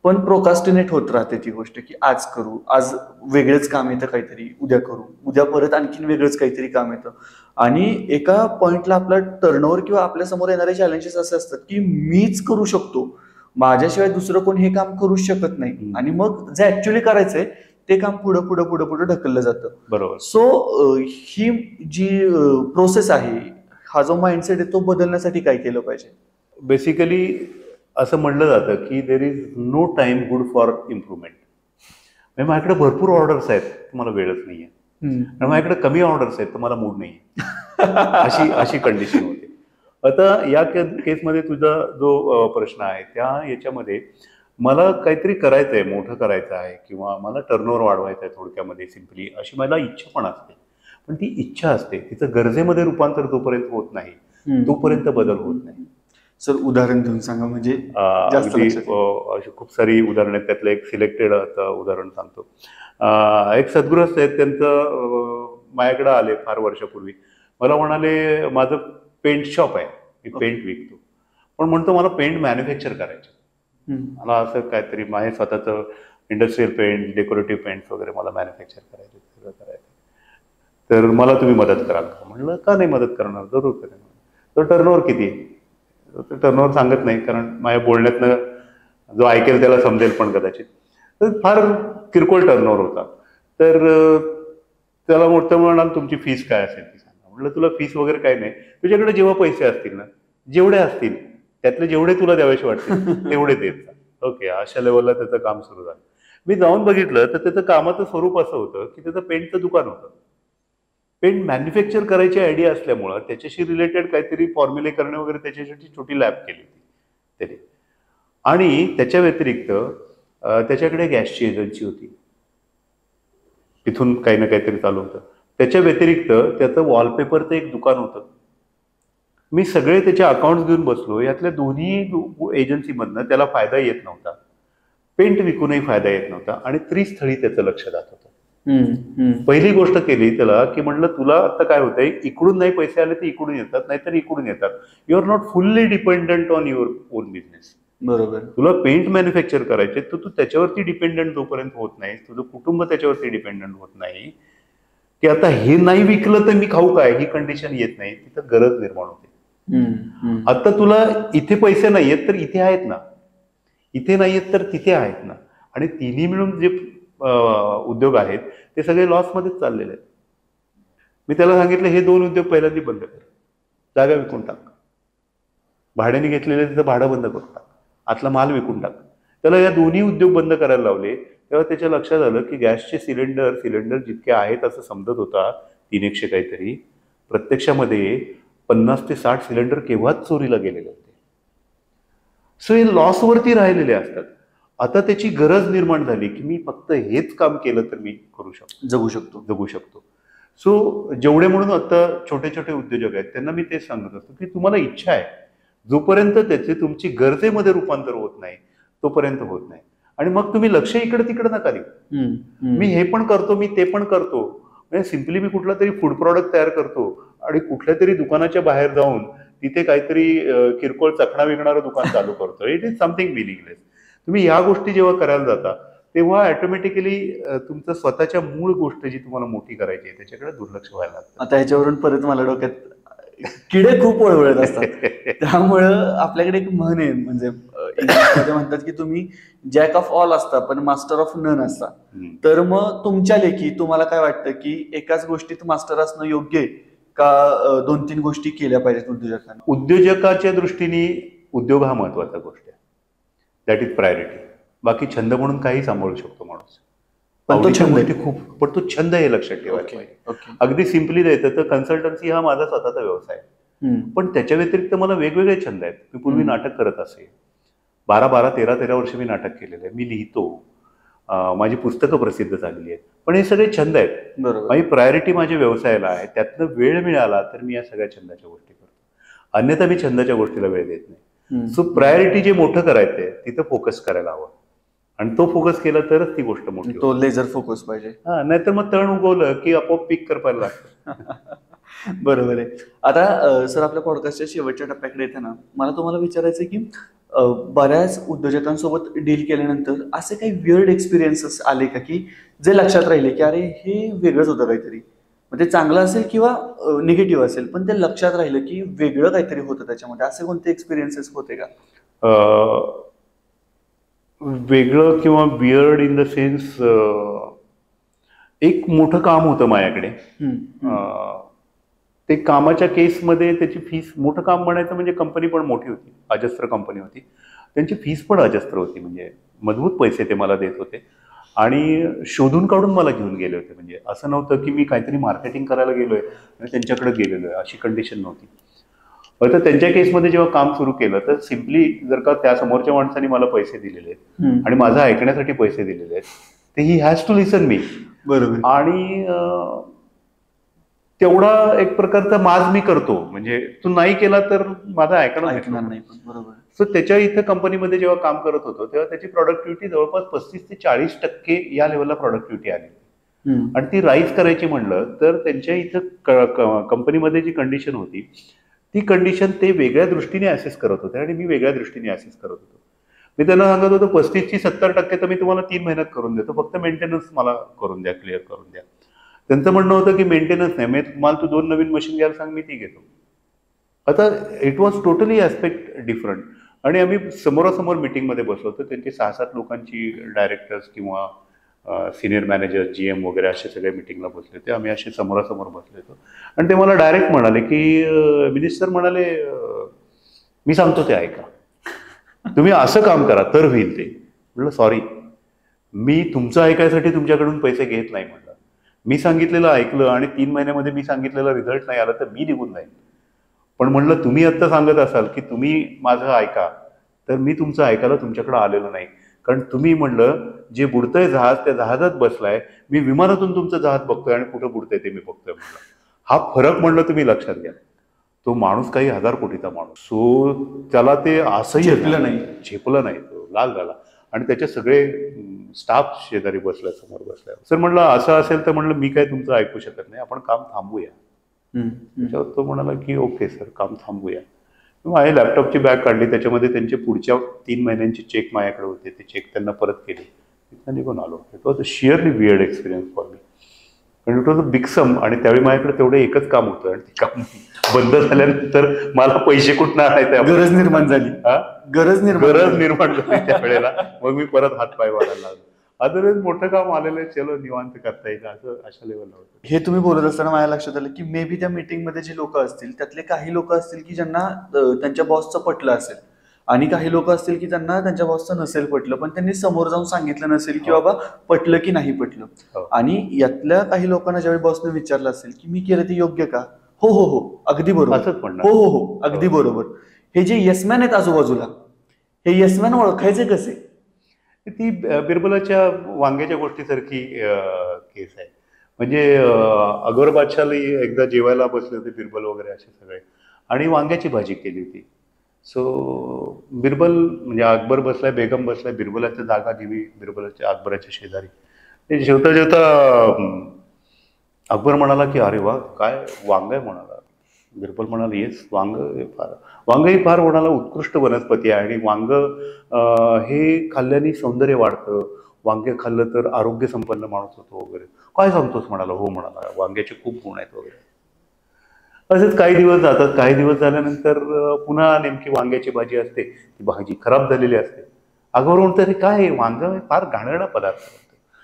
पण प्रोकास्टिनेट होत राहते ती गोष्ट की आज करू, आज वेगळंच काम येतं काहीतरी, उद्या करू, उद्या परत आणखीन वेगळंच काहीतरी काम येतं. आणि एका पॉइंटला आपला टर्नओव्हर किंवा आपल्या समोर येणारे चॅलेंजेस असे असतात की मीच करू शकतो, माझ्याशिवाय दुसरं कोण हे काम करू शकत नाही. आणि मग जे ऍक्च्युअली करायचंय ते काम पुढं पुढं पुढं पुढं ढकललं जातं. बरोबर. सो ही जी प्रोसेस आहे, हा जो माइंडसेट आहे तो बदलण्यासाठी काय केलं पाहिजे? बेसिकली असं म्हणलं जातं की there is no time good for improvement. म्हणजे माझ्याकडे भरपूर ऑर्डर्स आहेत, तुम्हाला वेळच नाहीये, आणि माझ्याकडे कमी ऑर्डर्स आहेत, तुम्हाला मूड नाहीये, अशी कंडिशन होते. आता या केसमध्ये तुझा जो प्रश्न आहे त्या याच्यामध्ये मला काहीतरी करायचं आहे, मोठं करायचं आहे किंवा मला टर्नओव्हर वाढवायचं आहे थोडक्यामध्ये सिम्पली, अशी मला इच्छा पण असते. पण ती इच्छा असते, तिचं गरजेमध्ये रूपांतर जोपर्यंत होत नाही तोपर्यंत बदल होत नाही. सर उदाहरण देऊन सांगा म्हणजे जास्त अगदी लक्षात येईल. अशी खूप सारी उदाहरणं आहेत. त्यातलं एक सिलेक्टेड उदाहरण सांगतो. एक सद्गृहस्थ आहेत, त्यांचं माझ्याकडे आले फार वर्षापूर्वी. मला म्हणाले माझं पेंट शॉप आहे, मी पेंट विकतो, पण म्हणतो मला पेंट मॅन्युफॅक्चर करायचं. मला असं काहीतरी माझे स्वतःचं इंडस्ट्रियल पेंट, डेकोरेटिव्ह पेंट्स वगैरे मला मॅन्युफॅक्चर करायचे, सगळं करायचं. तर मला तुम्ही मदत कराल का? म्हणलं का नाही मदत करणार, जरूर करेन. तर टर्नओव्हर किती आहे? टर्नओव्हर सांगत नाही, कारण माझ्या बोलण्यातनं जो ऐकेल त्याला समजेल पण कदाचित. तर फार किरकोळ टर्नओव्हर होता. तर त्याला मोठं म्हणाल तुमची फीस काय असेल ती सांगा. म्हटलं तुला फीस वगैरे काय नाही, तुझ्याकडे जेव्हा पैसे असतील ना, जेवढे असतील त्यातले जेवढे तुला द्यावेसे वाटतील तेवढे देत जा. ओके, अशा लेवलला त्याचं काम सुरू झालं. मी जाऊन बघितलं तर त्याचं कामाचं स्वरूप असं होतं की त्याचं पेंटचं दुकान होतं. पेंट मॅन्युफॅक्चर करायची आयडिया असल्यामुळं त्याच्याशी रिलेटेड काहीतरी फॉर्म्युले करणे वगैरे त्याच्यासाठी छोटी लॅब केली होती त्याने. आणि त्याच्या व्यतिरिक्त त्याच्याकडे गॅसची एजन्सी होती, तिथून काही ना काहीतरी चालू होतं. त्याच्या व्यतिरिक्त त्याचं वॉलपेपरचं एक दुकान होतं. मी सगळे त्याचे अकाउंट्स घेऊन बसलो. यातल्या दोन्ही एजन्सीमधनं त्याला फायदा येत नव्हता, पेंट विकूनही फायदा येत नव्हता, आणि त्रिस्थळी त्याचं लक्ष जात होतं. पहिली गोष्ट केली त्याला की म्हटलं तुला आता काय होतंय, इकडून नाही पैसे आले तर इकडून येतात, नाहीतर इकडून येतात. You are not fully dependent on your own business. बरोबर. तुला पेंट मॅन्युफॅक्चर करायचे तर तू त्याच्यावरती डिपेंडंट जोपर्यंत होत नाही, तुझं कुटुंब त्याच्यावरती डिपेंडंट होत नाही, की आता हे नाही विकलं तर मी खाऊ काय, ही कंडिशन येत नाही, तिथं गरज निर्माण होते. आता तुला इथे पैसे नाहीयेत तर इथे आहेत ना, इथे नाहीयेत तर तिथे आहेत ना, आणि तिन्ही मिळून जे उद्योग आहेत ते सगळे लॉसमध्येच चाललेले आहेत. मी त्याला सांगितलं हे दोन उद्योग पहिल्यांदा बंद कर, जागा विकून टाक, भाड्याने घेतलेले तिथं भाडं बंद करून टाक, आतला माल विकून टाक. त्याला या दोन्ही उद्योग बंद करायला लावले. तेव्हा त्याच्या लक्षात आलं की गॅसचे सिलेंडर जितके आहेत असं समजत होता 300 काहीतरी, प्रत्यक्षामध्ये 50 ते 60 सिलेंडर केव्हाच चोरीला गेलेले होते. सो हे लॉसवरती राहिलेले असतात. आता त्याची गरज निर्माण झाली की मी फक्त हेच काम केलं तर मी करू शकतो, जगू शकतो. सो जेवढे म्हणून आता छोटे छोटे उद्योजक आहेत त्यांना मी तेच सांगत असतो की तुम्हाला इच्छा आहे, जोपर्यंत त्याचे तुमची गरजेमध्ये रूपांतर होत नाही तोपर्यंत होत नाही. आणि मग तुम्ही लक्ष इकडे तिकडे नका देऊ. मी हे पण करतो, मी ते पण करतो, म्हणजे सिम्पली मी कुठला तरी फूड प्रॉडक्ट तयार करतो आणि कुठल्या तरी दुकानाच्या बाहेर जाऊन तिथे काहीतरी किरकोळ चखणा विकणारं दुकान चालू करतो. It is something meaningless. तुम्ही या गोष्टी जेव्हा करायला जाता तेव्हा ऑटोमॅटिकली तुमचं स्वतःच्या मूळ गोष्ट जी तुम्हाला मोठी करायची आहे त्याच्याकडे दुर्लक्ष व्हायला लागतं. आता ह्याच्यावरून परत मला डोक्यात किडे खूप वळवळत असतात. त्यामुळं आपल्याकडे एक म्हण आहे, म्हणजे इंग्लिशमध्ये म्हणतात की तुम्ही जॅक ऑफ ऑल असता पण मास्टर ऑफ नन असता. तर मग तुमच्या लेखी तुम्हाला काय वाटतं की एकाच गोष्टीत मास्टर असणं योग्य आहे का 2-3 गोष्टी केल्या पाहिजेत उद्योजकांना? उद्योजकाच्या दृष्टीने उद्योग हा महत्वाचा गोष्ट आहे, दॅट इज प्रायोरिटी. बाकी छंद म्हणून काही सांभाळू शकतो माणूस, पण तो छंद गोष्टी खूप, पण तो छंद हे लक्षात ठेवायला पाहिजे. अगदी सिम्पली द्यायचं तर कन्सल्टन्सी हा माझा स्वतःचा व्यवसाय आहे, पण त्याच्या व्यतिरिक्त मला वेगवेगळे छंद आहेत. मी पूर्वी नाटक करत असे, 13 वर्ष मी नाटक केलेलं आहे, मी लिहितो, माझी पुस्तकं प्रसिद्ध झालेली आहेत, पण हे सगळे छंद आहेत. माझी प्रायोरिटी माझ्या व्यवसायाला आहे, त्यातनं वेळ मिळाला तर मी या सगळ्या छंदाच्या गोष्टी करतो, अन्यथा मी छंदाच्या गोष्टीला वेळ देत नाही. सो प्रायोरिटी जे मोठं करायचंय तिथं फोकस करायला हवं, आणि तो फोकस केला तरच ती गोष्ट मोठी, तो लेझर फोकस पाहिजे. नाहीतर मग तण उगवलं की आपोआप पीक करपायला लागतं. बरोबर आहे. आता सर आपल्या पॉडकास्टच्या शेवटच्या टप्प्याकडे येते ना, मला तुम्हाला विचारायचं की बऱ्याच उद्योजकांसोबत डील केल्यानंतर असे काही वियर्ड एक्सपिरियन्सेस आले का की जे लक्षात राहिले की अरे हे वेगळंच होतं काहीतरी, मग ते चांगलं असेल किंवा निगेटिव्ह असेल पण ते लक्षात राहिलं की वेगळं काहीतरी होतं त्याच्यामध्ये, असे कोणते एक्सपिरियन्सेस होते का? वेगळं किंवा वियर्ड इन द सेन्स, एक मोठं काम होतं माझ्याकडे. ते कामाच्या केसमध्ये त्याची फीस, मोठं काम म्हणायचं म्हणजे कंपनी पण मोठी होती, अजस्त्र कंपनी होती, त्यांची फीस पण अजस्त्र होती, म्हणजे मजबूत पैसे ते मला देत होते आणि शोधून काढून मला घेऊन गेले होते. म्हणजे असं नव्हतं की मी काहीतरी मार्केटिंग करायला गेलोय आणि त्यांच्याकडे गेलेलो आहे, अशी कंडिशन नव्हती. तर त्यांच्या केसमध्ये जेव्हा काम सुरू केलं तर सिम्पली जर का त्या समोरच्या माणसाने मला पैसे दिलेले आहेत आणि माझं ऐकण्यासाठी पैसे दिलेले आहेत, तर he has to listen me. बरोबर. आणि तेवढा एक प्रकारचा माज मी करतो, म्हणजे तू नाही केला तर माझं ऐकणार नाही. बरोबर. सो त्याच्या इथं कंपनीमध्ये जेव्हा काम करत होतो तेव्हा त्याची प्रॉडक्टिव्हिटी जवळपास 35 ते 40% या लेवलला प्रॉडक्टिव्हिटी आली. आणि ती राईज करायची म्हणलं तर त्यांच्या इथं कंपनीमध्ये जी कंडिशन होती ती कंडिशन ते वेगळ्या दृष्टीने ऍसेस करत होते आणि मी वेगळ्या दृष्टीने ऍसेस करत होतो. मी त्यांना सांगत होतो 35 ते 70% तर मी तुम्हाला 3 महिन्यात करून देतो, फक्त मेंटेनन्स मला करून द्या, क्लिअर करून द्या. त्यांचं म्हणणं होतं की मेंटेनन्स नाही, मी मला तू 2 नवीन मशीन घ्यायला सांग, मी ती घेतो. आता it was totally aspect different. आणि आम्ही समोरासमोर मिटिंगमध्ये बसलो होतो, त्यांची 6-7 लोकांची डायरेक्टर्स किंवा सिनियर मॅनेजर, GM वगैरे असे सगळे मिटिंगला बसले होते. आम्ही असे समोरासमोर बसले होतो आणि ते मला डायरेक्ट म्हणाले की मिनिस्टर म्हणाले मी सांगतो ते ऐका, तुम्ही असं काम करा तर होईल ते. म्हटलं सॉरी, मी तुमचं ऐकायसाठी तुमच्याकडून पैसे घेत नाही. म्हटलं मी सांगितलेलं ऐकलं आणि 3 महिन्यामध्ये मी सांगितलेला रिझल्ट नाही आला तर मी निघून जाईल. पण म्हणलं तुम्ही आत्ता सांगत असाल की तुम्ही माझं ऐका, तर मी तुमचं ऐकायला तुमच्याकडे आलेलं नाही. कारण तुम्ही म्हणलं जे बुडतंय जहाज त्या जहाजात बसलाय, मी विमानातून तुमचं जहाज बघतोय आणि कुठं बुडतंय ते मी बघतोय. म्हणलं हा फरक म्हणलं तुम्ही लक्षात घ्या. तो माणूस काही 1000 कोटीचा माणूस, सो त्याला ते असंही झेपलं नाही, तो लाल झाला. आणि त्याचे सगळे स्टाफ शेजारी बसल्या, समोर बसल्या. सर म्हणलं असं असेल तर म्हणलं मी काय तुमचं ऐकू शकत नाही, आपण काम थांबूया. त्याच्यावर तो म्हणाला की ओके सर, काम थांबूया. माझ्या लॅपटॉपची बॅग काढली, त्याच्यामध्ये त्यांचे पुढच्या 3 महिन्यांचे चेक माझ्याकडे होते, ते चेक त्यांना परत केले, तिथं निघून आलो. It was a sheerly weird experience for me. पण it was a big sum. आणि त्यावेळी माझ्याकडे तेवढं एकच काम होतं आणि ते काम बंद झाल्यानंतर मला पैसे कुठनं आणायचे, गरज निर्माण झाली. गरज निर्माण झाली त्या वेळेला. मग मी परत हातपाय वाढायला लागलो. अदरवाईज मोठं काम आलेलं आहे, चलो निवांत करता येईल, असं अशा लेवलला होतं. हे तुम्ही बोलत असताना माझ्या लक्षात आलं की मे बी त्या मीटिंगमध्ये जे लोक असतील त्यातले काही लोक असतील की ज्यांना त्यांच्या बॉसचं पटलं असेल आणि काही लोक असतील की त्यांना त्यांच्या बॉसचं नसेल पटलं, पण त्यांनी समोर जाऊन सांगितलं नसेल की बाबा पटलं की नाही पटलं. आणि यातल्या काही लोकांना ज्यावेळी बॉसने विचारलं असेल की मी केलं ते योग्य का, हो हो हो अगदी बरोबर, असंच म्हणणार, हो हो हो अगदी बरोबर. हे जे येसमॅन आहेत आजूबाजूला, हे येसमॅन ओळखायचे कसे? ती बिरबलाच्या वांग्याच्या गोष्टीसारखी केस आहे. म्हणजे अकबर बादशाहला एकदा जेवायला बसले होते बिरबल वगैरे असे सगळे, आणि वांग्याची भाजी केली होती. सो बिरबल म्हणजे अकबर बसलाय, बेगम बसलाय, बिरबलाच्या जागा घेवी बिरबलाच्या अकबराच्या शेजारी. ते जेवता जेवता अकबर म्हणाला की अरे वा काय वांग आहे म्हणाला. बिरबल म्हणाला येस, वांग ही फार म्हणाला उत्कृष्ट वनस्पती आहे आणि वांग हे खाल्ल्याने सौंदर्य वाढतं, वांगे खाल्लं तर आरोग्य संपन्न माणूस होतो वगैरे. काय सांगतोस म्हणाला. हो म्हणाला, वांग्याचे खूप गुण आहेत वगैरे. असेच काही दिवस जातात. काही दिवस झाल्यानंतर पुन्हा नेमकी वांग्याची भाजी असते, ती भाजी खराब झालेली असते. अकबर म्हणतो अरे काय वांग फार घाणेरडा पदार्थ.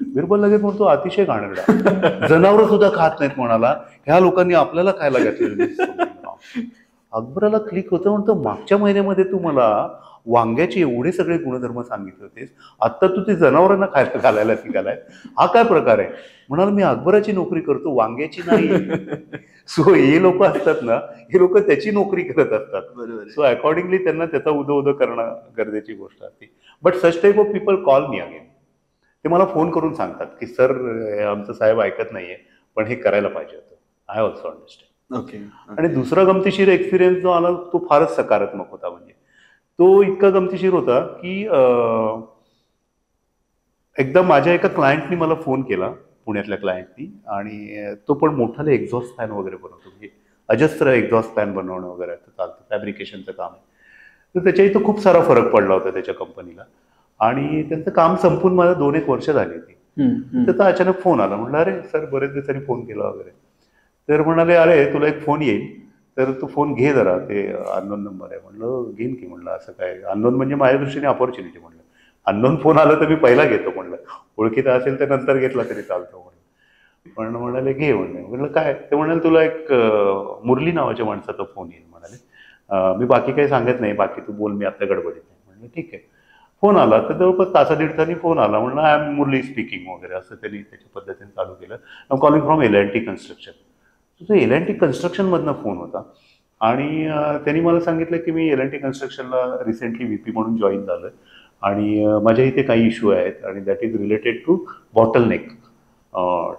बिरबल लगेच म्हणतो अतिशय घाणेरडा, जनावर सुद्धा खात नाहीत म्हणाला, ह्या लोकांनी आपल्याला खायला घातलेलं. अकबराला क्लिक होतं. म्हणतो मागच्या महिन्यामध्ये तू मला वांग्याचे एवढे सगळे गुणधर्म सांगितले होतेस, आता तू ते जनावरांना खायला घालायला निघालाय, हा काय प्रकार आहे. म्हणाल मी अकबराची नोकरी करतो, वांग्याची नाही. सो हे लोक असतात ना, हे लोक त्याची नोकरी करत असतात. सो अकॉर्डिंगली त्यांना त्याचा उदो करणं गरजेची गोष्ट असते. But such type of people call me again. ते मला फोन करून सांगतात की सर आमचं साहेब ऐकत नाहीये, पण हे करायला पाहिजे होतं. I also understand. ओके. आणि दुसरा गमतीशीर एक्सपिरियन्स जो आला तो फारच सकारात्मक होता. म्हणजे तो इतका गमतीशीर होता की एकदा माझ्या एका क्लायंटनी मला फोन केला, पुण्यातल्या क्लायंटनी, आणि तो पण मोठाले एक्झॉस्ट फॅन वगैरे बनवतो, म्हणजे अजस्त्र एक्झॉस्ट फॅन बनवणं वगैरे चालतं, फॅब्रिकेशनचं काम आहे. तर त्याच्या इथं खूप सारा फरक पडला होता त्याच्या कंपनीला, आणि त्यांचं काम संपून मला 2-1 वर्ष झाली होती. त्याचा अचानक फोन आला. म्हणलं अरे सर बरेच दिवसांनी फोन केला वगैरे. तर म्हणाले अरे तुला एक फोन येईल तर तू फोन घे जरा, ते अननोन नंबर आहे. म्हणलं घेईन की. म्हणलं असं काय अननोन म्हणजे माझ्या दृष्टीने अपॉर्च्युनिटी. म्हणलं अननोन फोन आला तर मी पहिला घेतो. म्हणलं ओळखीचा असेल तर नंतर घेतला तरी चालतो. म्हणलं पण म्हणाले घे. म्हणलं काय. ते म्हणाले तुला एक मुरली नावाच्या माणसाचा फोन येईल. म्हणाले मी बाकी काही सांगत नाही, बाकी तू बोल, मी आता गडबडीत आहे. म्हणलं ठीक आहे. फोन आला तर जवळपास तासा-दीड तासांनी फोन आला. म्हणलं आय एम मुरली स्पीकिंग वगैरे असं त्यांनी त्याच्या पद्धतीने चालू केलं. I am calling from L&T construction. तो L&T कन्स्ट्रक्शनमधनं फोन होता आणि त्यांनी मला सांगितलं की मी L&T कन्स्ट्रक्शनला रिसेंटली VP म्हणून जॉईन झालं आणि माझ्या इथे काही इश्यू आहेत आणि that is related to bottleneck.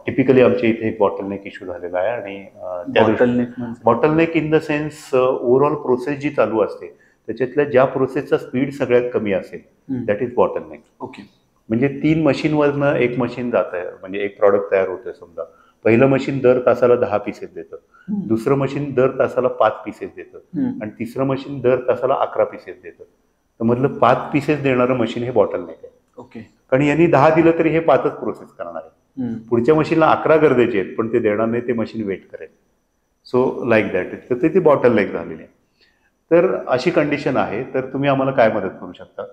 Typically आमच्या इथे एक बॉटलनेक इश्यू झालेला आहे आणि bottleneck in the sense overall process जी चालू असते त्याच्यातल्या ज्या प्रोसेसचा स्पीड सगळ्यात कमी असेल दॅट इज बॉटलनेक. ओके. म्हणजे 3 मशीनवरनं एक मशीन जात आहे, म्हणजे एक प्रॉडक्ट तयार होतोय. समजा पहिलं मशीन दर तासाला 10 पीसेस देतं, दुसरं मशीन दर तासाला 5 पीसेस देतं आणि तिसरं मशीन दर तासाला 11 पीसेस देतं. तर मधलं 5 पीसेस देणारं मशीन हे बॉटलनेक आहे. ओके. कारण यांनी 10 दिलं तरी हे 5च प्रोसेस करणार आहे. पुढच्या मशीनला 11 गरजेचे आहेत पण ते देणार नाही, ते मशीन वेट करेल. So like that. तर ते बॉटलनेक झालेली आहे. तर अशी कंडिशन आहे. तर तुम्ही आम्हाला काय मदत करू शकता?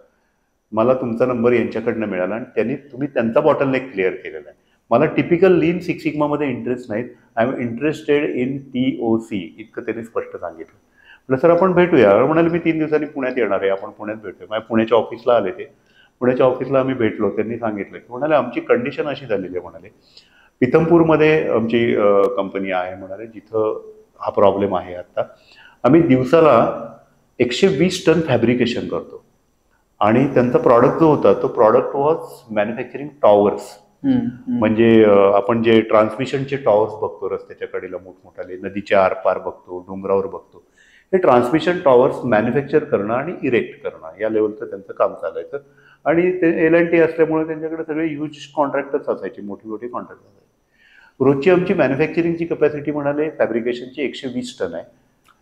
मला तुमचा नंबर यांच्याकडनं मिळाला आणि तुम्ही त्यांचा बॉटलनेक क्लिअर केलेला आहे. मला टिपिकल लीन सिक्स सिग्मामध्ये इंटरेस्ट नाहीत. I am interested in TOC इतकं त्यांनी स्पष्ट सांगितलं. म्हटलं सर आपण भेटूया. म्हणाले मी 3 दिवसांनी पुण्यात येणार आहे, आपण पुण्यात भेटूया. माझ्या पुण्याच्या ऑफिसला आले ते. पुण्याच्या ऑफिसला आम्ही भेटलो. त्यांनी सांगितलं की म्हणाले आमची कंडिशन अशी झालेली आहे. म्हणाले पिथमपूरमध्ये आमची कंपनी आहे म्हणाले जिथं हा प्रॉब्लेम आहे. आता आम्ही दिवसाला 120 टन फॅब्रिकेशन करतो आणि त्यांचा प्रॉडक्ट जो होता तो प्रॉडक्ट वॉज मॅन्युफॅक्चरिंग टॉवर्स. म्हणजे आपण जे ट्रान्समिशनचे टॉवर्स बघतो रस्त्याच्या कडेला मोठमोठाले, नदीच्या आरपार बघतो, डोंगरावर बघतो, हे ट्रान्समिशन टॉवर्स मॅन्युफॅक्चर करणं आणि इरेक्ट करणं या लेवलचं त्यांचं काम चालायचं. आणि ते L&T असल्यामुळे त्यांच्याकडे सगळे ह्यूज कॉन्ट्रॅक्टर्स असायचे, मोठी मोठी कॉन्ट्रॅक्ट असायचे. रोजची आमची मॅन्युफॅक्चरिंगची कपॅसिटी म्हणाले फॅब्रिकेशनची 120 टन आहे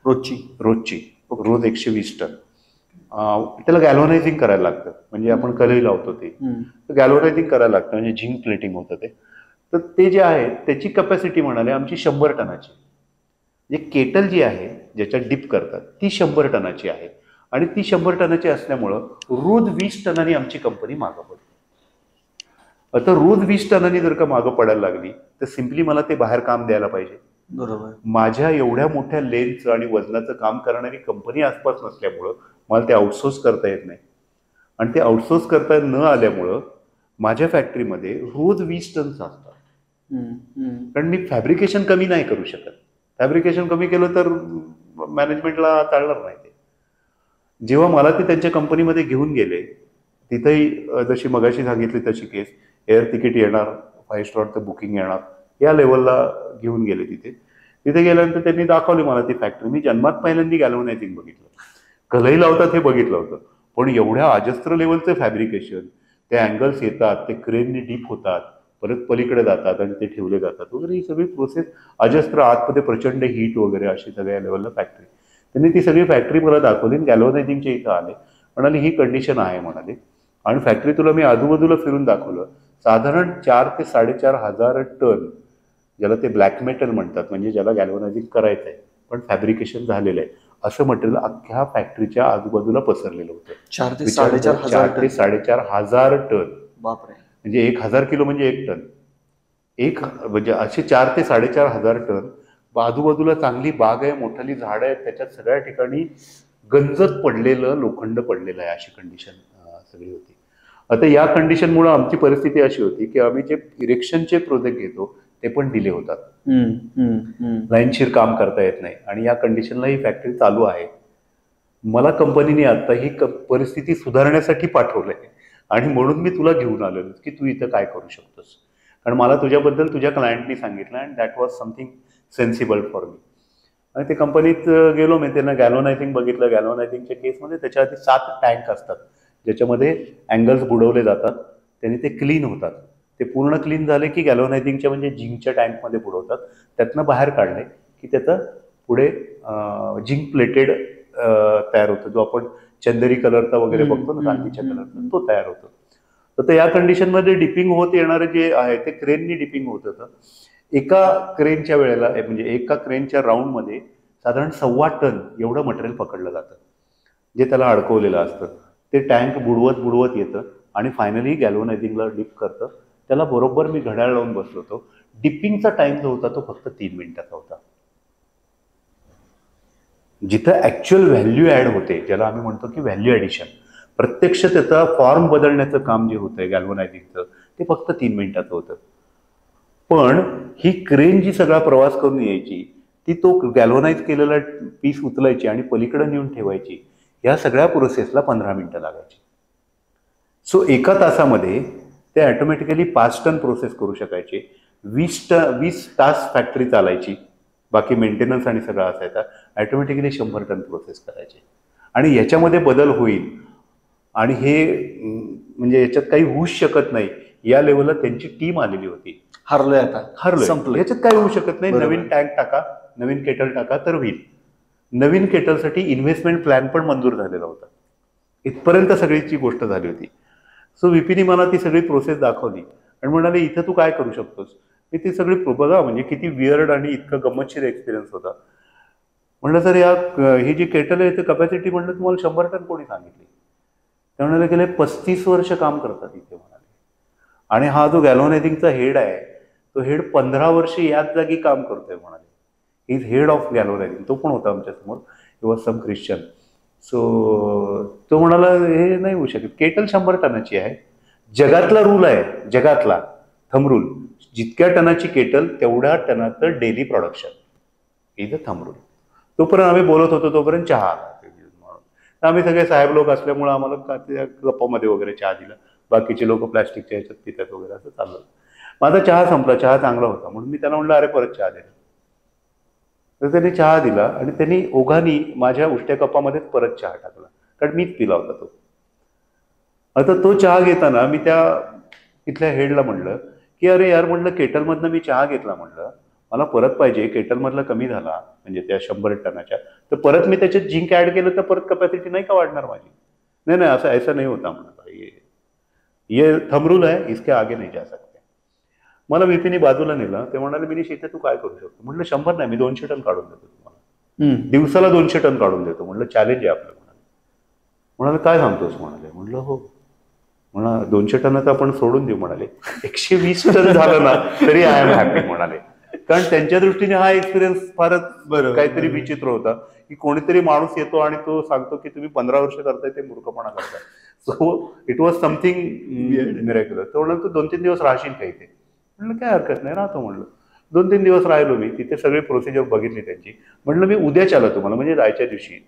रोजची. रोज 120 टन. त्याला गॅल्व्हनायझिंग करायला लागतं, म्हणजे आपण कलई लावतो ते गॅल्व्हनायझिंग करायला लागतं, म्हणजे झिंक प्लेटिंग होतं ते. तर ते जे आहे त्याची कपॅसिटी म्हणाले आमची 100 टनाची. म्हणजे केटल जी आहे ज्याच्यात डिप करतात ती 100 टनाची आहे आणि ती 100 टनाची असल्यामुळं रोज 20 टनांनी आमची कंपनी मागं पडते. आता रोज 20 टनांनी जर का मागं पडायला लागली तर सिम्पली मला ते बाहेर काम द्यायला पाहिजे. बरोबर. माझ्या एवढ्या मोठ्या लेनचं आणि वजनाचं काम करणारी कंपनी आसपास नसल्यामुळं मला ते आउटसोर्स करता येत नाही आणि ते आउटसोर्स करता न आल्यामुळं माझ्या फॅक्टरीमध्ये रोज 20 टन्स असतात. कारण मी फॅब्रिकेशन कमी नाही करू शकत. फॅब्रिकेशन कमी केलं तर मॅनेजमेंटला चालणार नाही ते. जेव्हा मला ते त्यांच्या कंपनीमध्ये घेऊन गेले तिथेही जशी मगाशी सांगितली तशी केस, एअर तिकीट येणार, 5 स्टारचं बुकिंग येणार, या लेवलला घेऊन गेले. तिथे गेल्यानंतर त्यांनी दाखवली मला ती फॅक्टरी. मी जन्मात पहिल्यांदा गॅल्व्हनायझिंग बघितलं, कलई लावतात हे बघितलं होतं, पण एवढ्या अजस्त्र लेवलचं फॅब्रिकेशन, ते अँगल्स येतात, ते क्रेननी डीप होतात, परत पलीकडे जातात आणि ते ठेवले जातात वगैरे, ही सगळी प्रोसेस अजस्त्र, आतमध्ये प्रचंड हीट वगैरे अशी सगळ्या लेवलला फॅक्टरी. त्यांनी ती सगळी फॅक्टरी मला दाखवली. गॅल्व्हनायझिंगच्या इथं आले, म्हणाले ही कंडिशन आहे म्हणाले. आणि फॅक्टरी तुला मी आजूबाजूला फिरून दाखवलं. साधारण 4 ते 4.5 हजार टन, ज्याला ते ब्लॅक मेटल म्हणतात, म्हणजे ज्याला गॅल्व्हनायझिंग करायचं आहे पण फॅब्रिकेशन झालेलं आहे, असं मटेरियल अख्ख्या फॅक्टरीच्या आजूबाजूला पसरलेलं होतं. 4 ते 4.5 हजार टन. बापरे. म्हणजे 1000 किलो म्हणजे 1 टन. म्हणजे असे 4 ते 4.5 हजार टन. आजूबाजूला चांगली बाग आहे, मोठाली झाडं आहेत, त्याच्यात सगळ्या ठिकाणी गंजत पडलेलं लोखंड पडलेलं आहे, अशी कंडिशन सगळी होती. आता या कंडिशनमुळे आमची परिस्थिती अशी होती की आम्ही जे इरेक्शनचे प्रोजेक्ट घेतो ते पण डिले होतात, लाईनशीर काम करता येत नाही आणि या कंडिशनला ही फॅक्टरी चालू आहे. मला कंपनीने आता ही परिस्थिती सुधारण्यासाठी पाठवलंय आणि म्हणून मी तुला घेऊन आलेलो की तू इथं काय करू शकतोस. कारण मला तुझ्याबद्दल तुझ्या क्लायंटनी सांगितलं and that was something sensible for me. आणि ते कंपनीत गेलो मी, त्यांना गॅल्व्हनायझिंग बघितलं. गॅल्व्हनायझिंगच्या केसमध्ये त्याच्या आधी 7 टँक असतात ज्याच्यामध्ये अँगल्स बुडवले जातात, त्यांनी ते क्लीन होतात. ते पूर्ण क्लीन झाले की गॅल्व्हनायझिंगच्या म्हणजे झिंकच्या टँकमध्ये बुडवतात, त्यातनं बाहेर काढले की त्याचं पुढे झिंक प्लेटेड तयार होतो, जो आपण चंदेरी कलरचा वगैरे बघतो ना, चांदीच्या कलरचा, तो तयार होतो. तर या कंडिशनमध्ये डिपिंग होत येणारे जे आहे ते क्रेननी डिपिंग होत होतं. एका क्रेनच्या वेळेला, म्हणजे एका क्रेनच्या राऊंडमध्ये साधारण 1.25 टन एवढं मटेरियल पकडलं जातं जे त्याला अडकवलेलं असतं. ते टँक बुडवत येतं आणि फायनली गॅल्व्हनायझिंगला डिप करतं. त्याला बरोबर मी घड्याळ लावून बसलो होतो. डिपिंगचा टाइम जो होता तो फक्त 3 मिनिटाचा होता. जिथं ऍक्च्युअल व्हॅल्यू ऍड होते, ज्याला आम्ही म्हणतो की व्हॅल्यू ऍडिशन, प्रत्यक्ष त्याचा फॉर्म बदलण्याचं काम जे होतंय गॅल्व्हनायझिंगचं, ते फक्त 3 मिनिटाचं होतं. पण ही क्रेन जी सगळा प्रवास करून यायची ती तो गॅल्व्हनाइज केलेला पीस उचलायची आणि पलीकडे नेऊन ठेवायची. या सगळ्या प्रोसेसला 15 मिनिटं लागायची. सो एका तासामध्ये ते ऑटोमॅटिकली 5 टन प्रोसेस करू शकायचे. 20 तास फॅक्टरी चालायची, बाकी मेंटेनन्स आणि सगळं असायचा. ऑटोमॅटिकली 100 टन प्रोसेस करायचे. आणि याच्यामध्ये बदल होईल आणि हे म्हणजे याच्यात काही होऊच शकत नाही या लेवलला त्यांची टीम आलेली होती. हरलोय आता, हरलोय, संपलं. याच्यात काही होऊ शकत नाही. बरोबर. नवीन टँक टाका, नवीन केटल टाका तर होईल. नवीन केटलसाठी इन्व्हेस्टमेंट प्लॅन पण मंजूर झालेला होता. इथपर्यंत सगळीची गोष्ट झाली होती. सो व्हीपीनी मला ती सगळी प्रोसेस दाखवली आणि म्हणाले इथं तू काय करू शकतोस. मी ती सगळी बघा, म्हणजे किती वियर्ड आणि इतकं गंमतशीर एक्सपिरियन्स होता. म्हणलं सर ही जी केटल आहे ते कपॅसिटी म्हणलं तुम्हाला 100 टन कोणी सांगितली. ते म्हणाले गेले 35 वर्ष काम करतात इथे म्हणाले. आणि हा जो गॅल्व्हनायझिंगचा हेड आहे तो हेड 15 वर्ष याच जागी काम करतोय म्हणाले. Is head of galvanising. तो पण होता आमच्यासमोर, he was some Christian. So तो म्हणाला हे नाही होऊ शकत. केटल 100 टनाची आहे. जगातला रूल आहे, जगातला थंब रूल, जितक्या टनाची केटल तेवढ्या टनाचं daily production, is a thumb rule. तोपर्यंत आम्ही बोलत होतो तोपर्यंत चहा आला म्हणून. आम्ही सगळे साहेब लोक असल्यामुळे आम्हाला गप्पामध्ये वगैरे चहा दिला. बाकीचे लोक प्लॅस्टिकच्या ह्याच्यात पितात वगैरे असं चाललं. माझा चहा संपला, चहा चांगला होता म्हणून मी त्याला म्हणलं अरे परत चहा दे. तर त्याने चहा दिला आणि त्यांनी ओघानी माझ्या उष्ट्या कपामध्येच परत चहा टाकला, कारण मीच पिला होता तो. आता तो चहा घेताना मी त्या तिथल्या हेडला म्हणलं की अरे यार म्हणलं केटलमधनं मी चहा घेतला, म्हणलं मला परत पाहिजे. केटलमधला कमी झाला म्हणजे त्या 100 टनाच्या, तर परत मी त्याच्यात झिंक ऍड केलं तर परत कपॅसिटी नाही का वाढणार माझी. नाही नाही असं ऐसा नाही होता म्हणा, ये थंब रूल है, इसके आगे नहीं जा सकते. मला व्हीपीने बाजूला नेलं. ते म्हणाले मिनिश इथे तू काय करू शकतो. म्हटलं 100 नाही, मी 200 टन काढून देतो तुम्हाला, दिवसाला 200 टन काढून देतो. म्हटलं चॅलेंज आहे आपलं. म्हणाले काय सांगतोस म्हणाले. म्हटलं हो. म्हणा 200 टनाचं आपण सोडून देऊ म्हणाले. 120 टन झालं ना तरी आय एम हॅपी म्हणाले. कारण त्यांच्या दृष्टीने हा एक्सपिरियन्स फारच काहीतरी विचित्र होता की कोणीतरी माणूस येतो आणि तो सांगतो की तुम्ही 15 वर्ष करताय ते मूर्खपणा करताय. So it was something miraculous. तो म्हणलं तू 2-3 दिवस राहशील का इथे. म्हणलं काय हरकत नाही, राहतो म्हणलं. 2-3 दिवस राहिलो मी तिथे. सगळी प्रोसिजर बघितली त्यांची. म्हटलं मी उद्या चाला तुम्हाला, म्हणजे जायच्या दिवशी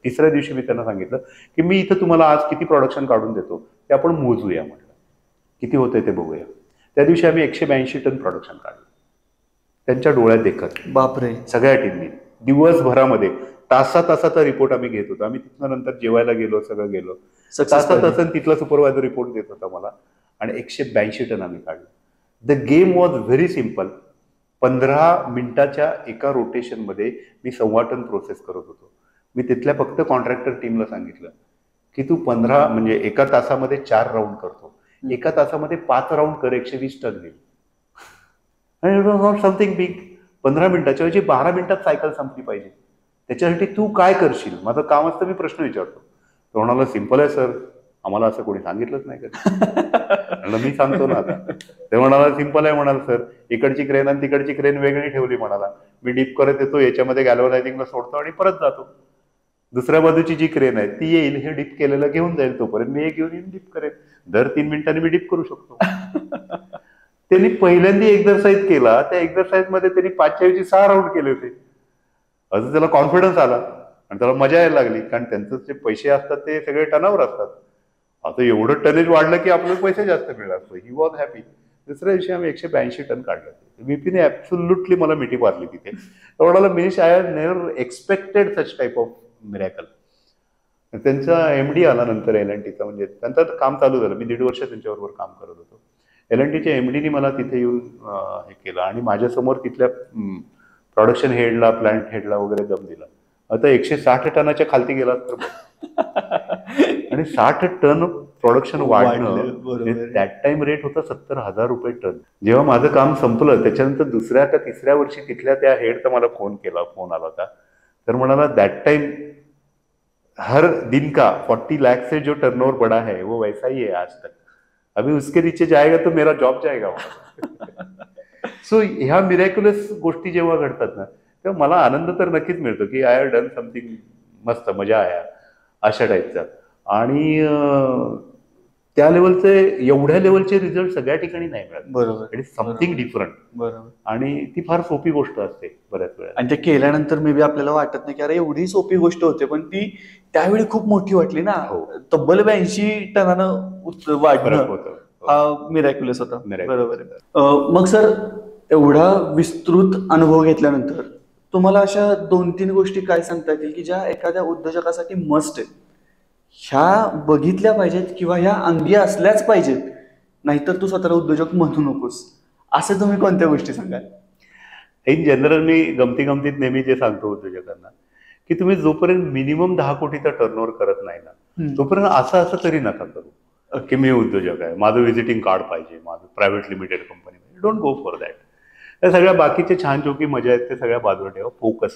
तिसऱ्या दिवशी मी त्यांना सांगितलं की मी इथं तुम्हाला आज किती प्रोडक्शन काढून देतो ते आपण मोजूया, म्हटलं किती होतंय ते बघूया. त्या दिवशी आम्ही 182 टन प्रोडक्शन काढलं त्यांच्या डोळ्यात देखत. बापरे. सगळ्या टीमनी दिवसभरामध्ये तासाचा रिपोर्ट आम्ही घेत होतो. आम्ही तिथनं नंतर जेवायला गेलो, सगळं गेलो. तासात तिथला सुपरवायझर रिपोर्ट देत होता मला. आणि 182 टन आम्ही काढलं. The game was very simple. 15 मिनिटाच्या एका रोटेशनमध्ये मी 1.25 टन प्रोसेस करत होतो. मी तिथल्या फक्त कॉन्ट्रॅक्टर टीमला सांगितलं की तू 15 म्हणजे एका तासामध्ये 4 राऊंड करतो, एका तासामध्ये 5 राऊंड कर, 120 टन होईल. आणि it was not something big. 15 मिनिटाच्या ऐवजी 12 मिनिटात सायकल संपली पाहिजे. त्याच्यासाठी तू काय करशील. माझं काम असतं मी प्रश्न विचारतो. तो म्हणाला सिम्पल आहे सर, आम्हाला असं कोणी सांगितलंच नाही कधी. मी सांगतो ना आता. ते म्हणाला सिम्पल आहे म्हणाल सर, इकडची क्रेन आणि तिकडची क्रेन वेगळी ठेवली म्हणाला. मी डीप करत येतो, याच्यामध्ये गॅल्व्हनायझिंगला सोडतो आणि परत जातो. दुसऱ्या बाजूची जी क्रेन आहे ती येईल, हे डीप केलेलं घेऊन जाईल, तोपर्यंत मी हे घेऊन येऊन डीप करेन. दर 3 मिनिटांनी मी डीप करू शकतो. त्यांनी पहिल्यांदा एक्झरसाईज केला. त्या एक्झरसाईज मध्ये त्यांनी 5च्या ऐवजी 6 राऊंड केले होते. असं त्याला कॉन्फिडन्स आला आणि त्याला मजा यायला लागली, कारण त्यांचं जे पैसे असतात ते सगळे टनावर असतात. आता एवढं टनेज वाढलं की आपल्याला पैसे जास्त मिळणार. He was happy. दुसऱ्या दिवशी आम्ही 182 टन काढलं. व्हीपीने ऍब्सोल्युटली मला मिठी मारली तिथे. म्हणाला Minish I have never expected such type of miracle. त्यांचा एमडी आला नंतर L&Tचा, म्हणजे त्यांचं काम चालू झालं. मी 1.5 वर्ष त्यांच्याबरोबर काम करत होतो. L&Tच्या एमडीने मला तिथे येऊन हे केलं आणि माझ्यासमोर तिथल्या प्रोडक्शन हेडला, प्लांट हेडला वगैरे दम दिला. आता 160 टनाच्या खालती गेला तर आणि 60 टन प्रोडक्शन वाढणं, दॅट टाइम रेट होता 70,000 रुपये टन. जेव्हा माझं काम संपलं त्याच्यानंतर दुसऱ्या का तिसऱ्या वर्षी तिथल्या त्या हेडचा मला फोन आला होता. तर म्हणाला दॅट टाइम हर दिन का 40 लाख से जो टर्नओवर बड़ा है वो वैसा ही है आज तक. अभी उसके नीचे जाएगा तो मेरा जॉब जाएगा. सो ह्या मिरॅक्युलस गोष्टी जेव्हा घडतात ना तेव्हा मला आनंद तर नक्कीच मिळतो की आय हॅव डन समथिंग मस्त, मजा आहे अशा टाईपचा. आणि त्या लेवलचे एवढ्या लेवलचे रिझल्ट सगळ्या ठिकाणी नाही मिळत. बरोबर. It is something different. बरोबर. आणि ती फार सोपी गोष्ट असते बऱ्याच वेळा. आणि ते केल्यानंतर मे बी आपल्याला वाटत नाही की अरे एवढी सोपी गोष्ट होते, पण ती त्यावेळी खूप मोठी वाटली ना. हो. तब्बल 82 टनानं वाढणं फरक होतो. हा मिरॅक्युलस होता. Miraculous. बरोबर आहे. मग सर, एवढा विस्तृत अनुभव घेतल्यानंतर तुम्हाला अशा 2-3 गोष्टी काय सांगता येतील की ज्या एखाद्या उद्योजकासाठी मस्ट आहेत, ह्या बघितल्या पाहिजेत किंवा ह्या अंगी असल्याच पाहिजेत, नाहीतर तू स्वतःला उद्योजक म्हणू नकोस, असं तुम्ही कोणत्या गोष्टी सांगाल? इन जनरल मी गमतीत नेहमी जे सांगतो उद्योजकांना की तुम्ही जोपर्यंत मिनिमम 10 कोटीचा टर्नओव्हर करत नाही ना, तोपर्यंत असं तरी नका करू की मी उद्योजक आहे, माझं व्हिजिटिंग कार्ड पाहिजे, माझं प्रायव्हेट लिमिटेड कंपनी पाहिजे. Don't go for that. त्या सगळ्या बाकीचे छान जोकी मजा आहेत ते सगळ्या बाजूला ठेवा. फोकस.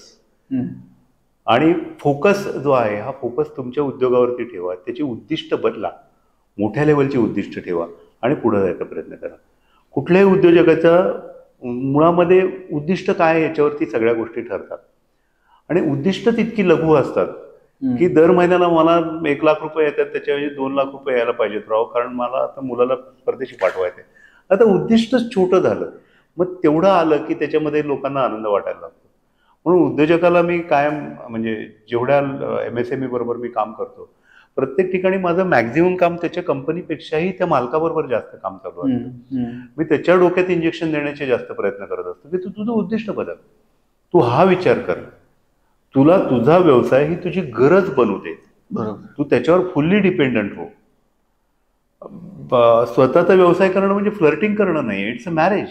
आणि फोकस जो आहे हा फोकस तुमच्या उद्योगावरती ठेवा. त्याची उद्दिष्ट बदला, मोठ्या लेवलची उद्दिष्ट ठेवा आणि पुढे जायचा प्रयत्न करा. कुठल्याही उद्योजकाचा मुळामध्ये उद्दिष्ट काय याच्यावरती सगळ्या गोष्टी ठरतात. आणि उद्दिष्ट तितकी लघु असतात की दर महिन्याला मला 1 लाख रुपये येतात, त्याच्याऐवजी 2 लाख रुपये यायला पाहिजेत राव, कारण मला आता मुलाला परदेशी पाठवायचं. आता उद्दिष्टच छोटं झालं, मग तेवढं आलं की त्याच्यामध्ये लोकांना आनंद वाटायला लागतो. म्हणून उद्योजकाला मी कायम, म्हणजे जेवढ्या MSME बरोबर मी काम करतो, प्रत्येक ठिकाणी माझं मॅक्झिमम काम त्याच्या कंपनीपेक्षाही त्या मालकाबरोबर जास्त काम चालू असतं. मी त्याच्या डोक्यात इंजेक्शन देण्याचे जास्त प्रयत्न करत असतो की तू तुझं उद्दिष्ट बदल, तू हा विचार कर, तुला तुझा व्यवसाय ही तुझी गरज बनू दे. बरोबर. तू त्याच्यावर फुल्ली डिपेंडंट हो. स्वतःचा व्यवसाय करणं म्हणजे फ्लर्टिंग करणं नाही, इट्स अ मॅरेज.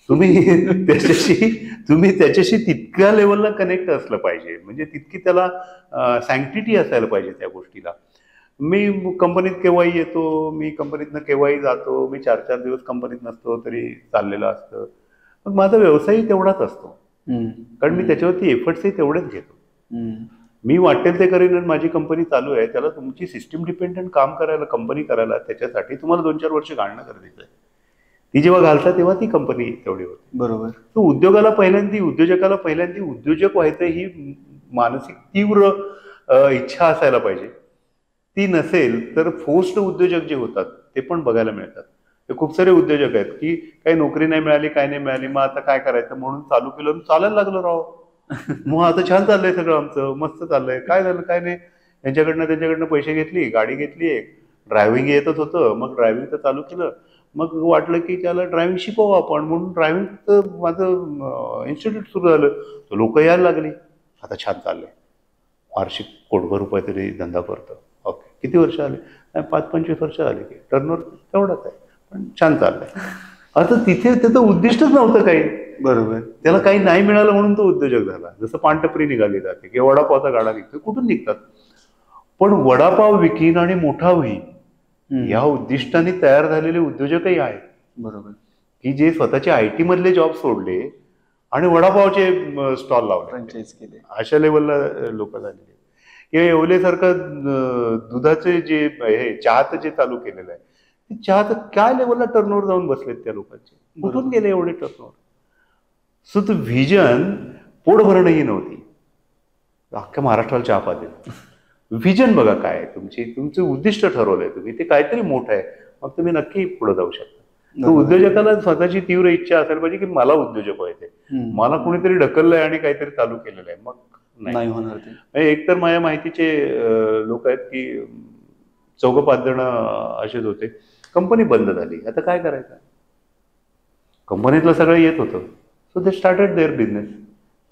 तुम्ही त्याच्याशी तितक्या लेवलला कनेक्ट असलं पाहिजे, म्हणजे तितकी त्याला सँक्टिटी असायला पाहिजे त्या गोष्टीला. मी कंपनीत केव्हाही येतो, मी कंपनीतनं केव्हाही जातो, मी 4-4 दिवस कंपनीत नसतो तरी चाललेलं असतं. मग माझा व्यवसायही तेवढाच असतो, कारण मी त्याच्यावरती एफर्ट्सही तेवढेच घेतो. मी वाटेल ते करेन आणि माझी कंपनी चालू आहे. त्याला तुमची सिस्टीम डिपेंडंट काम करायला, कंपनी करायला, त्याच्यासाठी तुम्हाला 2-4 वर्ष घालणं गरजेचं आहे. ती जेव्हा घालता तेव्हा ती कंपनी तेवढी होती. बरोबर. तो उद्योजकाला पहिल्यांदा उद्योजक व्हायचं ही मानसिक तीव्र इच्छा असायला पाहिजे. ती नसेल तर फोर्स्ड उद्योजक जे होतात ते पण बघायला मिळतात. ते खूप सारे उद्योजक आहेत की काही नोकरी नाही मिळाली, काय नाही मिळाली, मग आता काय करायचं म्हणून चालू केलं, चालायला लागलं राव. मग आता छान चाललंय सगळं, आमचं मस्त चाललंय, काय झालं काय नाही. त्यांच्याकडनं पैसे घेतली, गाडी घेतली, ड्रायव्हिंग येतच होतं, मग ड्रायव्हिंग तर चालू केलं. मग वाटलं की त्याला ड्रायव्हिंग शिकवू आपण, म्हणून ड्रायव्हिंगचं माझं इन्स्टिट्यूट सुरू झालं. लोक यायला लागली. आता छान चाललंय, वार्षिक कोटभर रुपये तरी धंदा करतो. ओके, किती वर्ष आले? 5-25 वर्ष आले की टर्नओव्हर तेवढाच आहे, पण छान चाललंय. आता तिथे त्याचं उद्दिष्टच नव्हतं काही. बरोबर. त्याला काही नाही मिळालं म्हणून तो उद्योजक झाला. जसं पानटपरी निघाली जाते की वडापावचा गाडा निघतो, कुठून निघतात? पण वडापाव विकीन आणि मोठा होईल या उद्दिष्टाने तयार झालेले उद्योजकही आहेत. बरोबर. की जे स्वतःचे IT मधले जॉब सोडले आणि वडापावचे स्टॉल लावले, फ्रँचाइज केले, अशा लेवलला लोक झालेले. किंवा येवलेसारखं दुधाचे जे हे चहाचं जे चालू केलेलं आहे, ते चहाचं काय लेवलला टर्नओव्हर जाऊन बसलेत त्या लोकांचे, कुठून गेले एवढे टर्नओव्हर? सो तो व्हिजन पोट भरणंही नव्हती, अख्ख्या महाराष्ट्राला चहा पाहिजे. व्हिजन बघा काय आहे तुमचं उद्दिष्ट ठरवलंय तुम्ही, ते काहीतरी मोठं आहे, मग तुम्ही नक्की पुढे जाऊ शकता. तो उद्योजकाला स्वतःची तीव्र इच्छा असायला पाहिजे की मला उद्योजक व्हायचंय, मला कोणीतरी ढकललंय आणि काहीतरी चालू केलेलं आहे, मग नाही होणार ते. एकतर माझ्या माहितीचे लोक आहेत की 4-5 जण असेच होते. कंपनी बंद झाली, आता काय करायचं? कंपनीतलं सगळं येत होतं, so they started there business.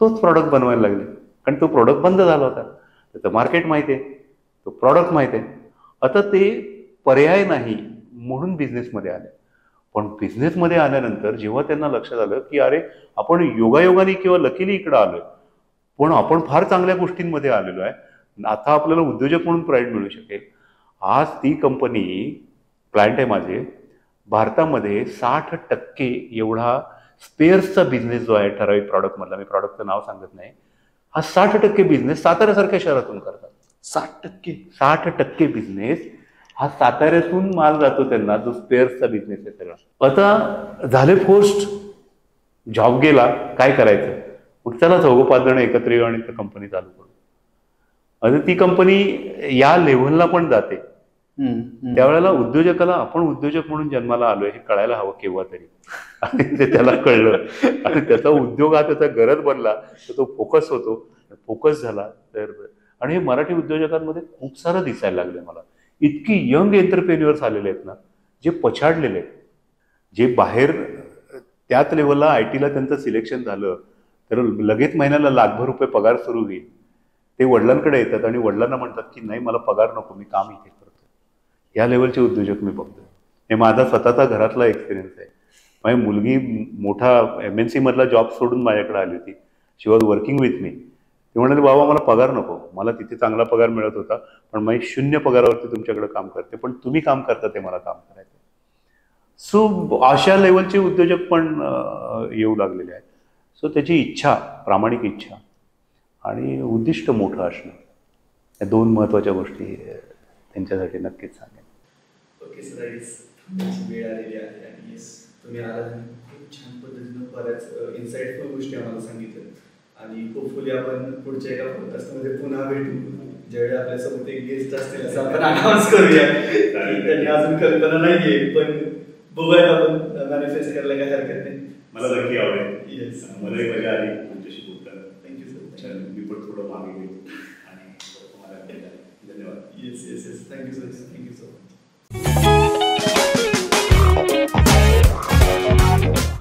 तोच प्रॉडक्ट बनवायला लागले, कारण तो प्रॉडक्ट बंद झाला होता. त्याचं मार्केट माहिती आहे, तो प्रॉडक्ट माहिती आहे. आता ते पर्याय नाही म्हणून बिझनेसमध्ये आले. पण बिझनेसमध्ये आल्यानंतर जेव्हा त्यांना लक्षात आलं की अरे आपण योगायोगाने किंवा लकीली इकडं आलोय, पण आपण फार चांगल्या गोष्टींमध्ये आलेलो आहे, आता आपल्याला उद्योजक म्हणून प्राईड मिळू शकेल. आज ती कंपनी, क्लायंट आहे माझे, भारतामध्ये 60% एवढा स्पेअर्सचा बिझनेस जो आहे ठराविक प्रॉडक्टमधला, मी प्रॉडक्टचं नाव सांगत नाही, हा 60% बिझनेस साताऱ्यासारख्या शहरातून करतात. 60% बिझनेस हा साताऱ्यातून माल जातो त्यांना, जो स्पेअर्सचा बिझनेस आहे सगळा. आता झाले पोस्ट, जॉब गेला, काय करायचं? मग चला 4-5 जण एकत्र येऊ आणि कंपनी चालू करू. आता ती कंपनी या लेव्हलला पण जाते त्यावेळेला उद्योजकाला आपण उद्योजक म्हणून जन्माला आलोय हे कळायला हवं केव्हा तरी. आणि ते त्याला कळलं आणि त्याचा उद्योग हा त्याचा गरज बनला तर तो फोकस होतो. फोकस झाला तर. आणि हे मराठी उद्योजकांमध्ये खूप सारं दिसायला लागलं मला. इतकी यंग एंटरप्रेन्युअर्स आलेले आहेत ना, जे पछाडलेले आहेत, जे बाहेर त्याच लेवलला आय-टीला त्यांचं सिलेक्शन झालं तर लगेच महिन्याला लाखभर रुपये पगार सुरू होईल. ते वडिलांकडे येतात आणि वडिलांना म्हणतात की नाही मला पगार नको, मी काम इथे करतो. या लेवलचे उद्योजक मी बघतो. हे माझा स्वतःचा घरातला एक्सपिरियन्स आहे. माझी मुलगी मोठा MNC मधला जॉब सोडून माझ्याकडे आली होती. शी वॉज वर्किंग विथ मी. ती म्हणाली बाबा मला पगार नको, मला तिथे चांगला पगार मिळत होता पण मी 0 पगारावरती तुमच्याकडे काम करते, पण तुम्ही काम करता ते मला काम करायचं. सो अशा लेवलचे उद्योजक पण येऊ लागलेले आहेत. सो त्याची इच्छा, प्रामाणिक इच्छा आणि उद्दिष्ट मोठं असणं, या 2 महत्त्वाच्या गोष्टी त्यांच्यासाठी नक्कीच सांगेन. ओके सर, वेळ आलेली आहे आणि येस तुम्ही आला खूप छान पद्धतीनं बऱ्याच इन्साइटफुल गोष्टी आम्हाला सांगितल्या आणि होपफुली आपण पुढच्या एका पॉडकास्टमध्ये पुन्हा भेटू ज्यावेळी आपल्यासोबत एक गेस्ट असतील असं आपण अनाउन्स करूया. त्यांनी अजून कल्पना नाहीये पण बघूया आपण मॅनिफेस्ट करायला काही हरकत नाही. मला नक्की आवडेल. येस, मलाही मजा आली तुमच्याशी बोलताना. Thank you sir. मी पण थोडं मागे गेलो आणि तुम्हाला धन्यवाद. Yes yes yes, thank you sir, thank you so much.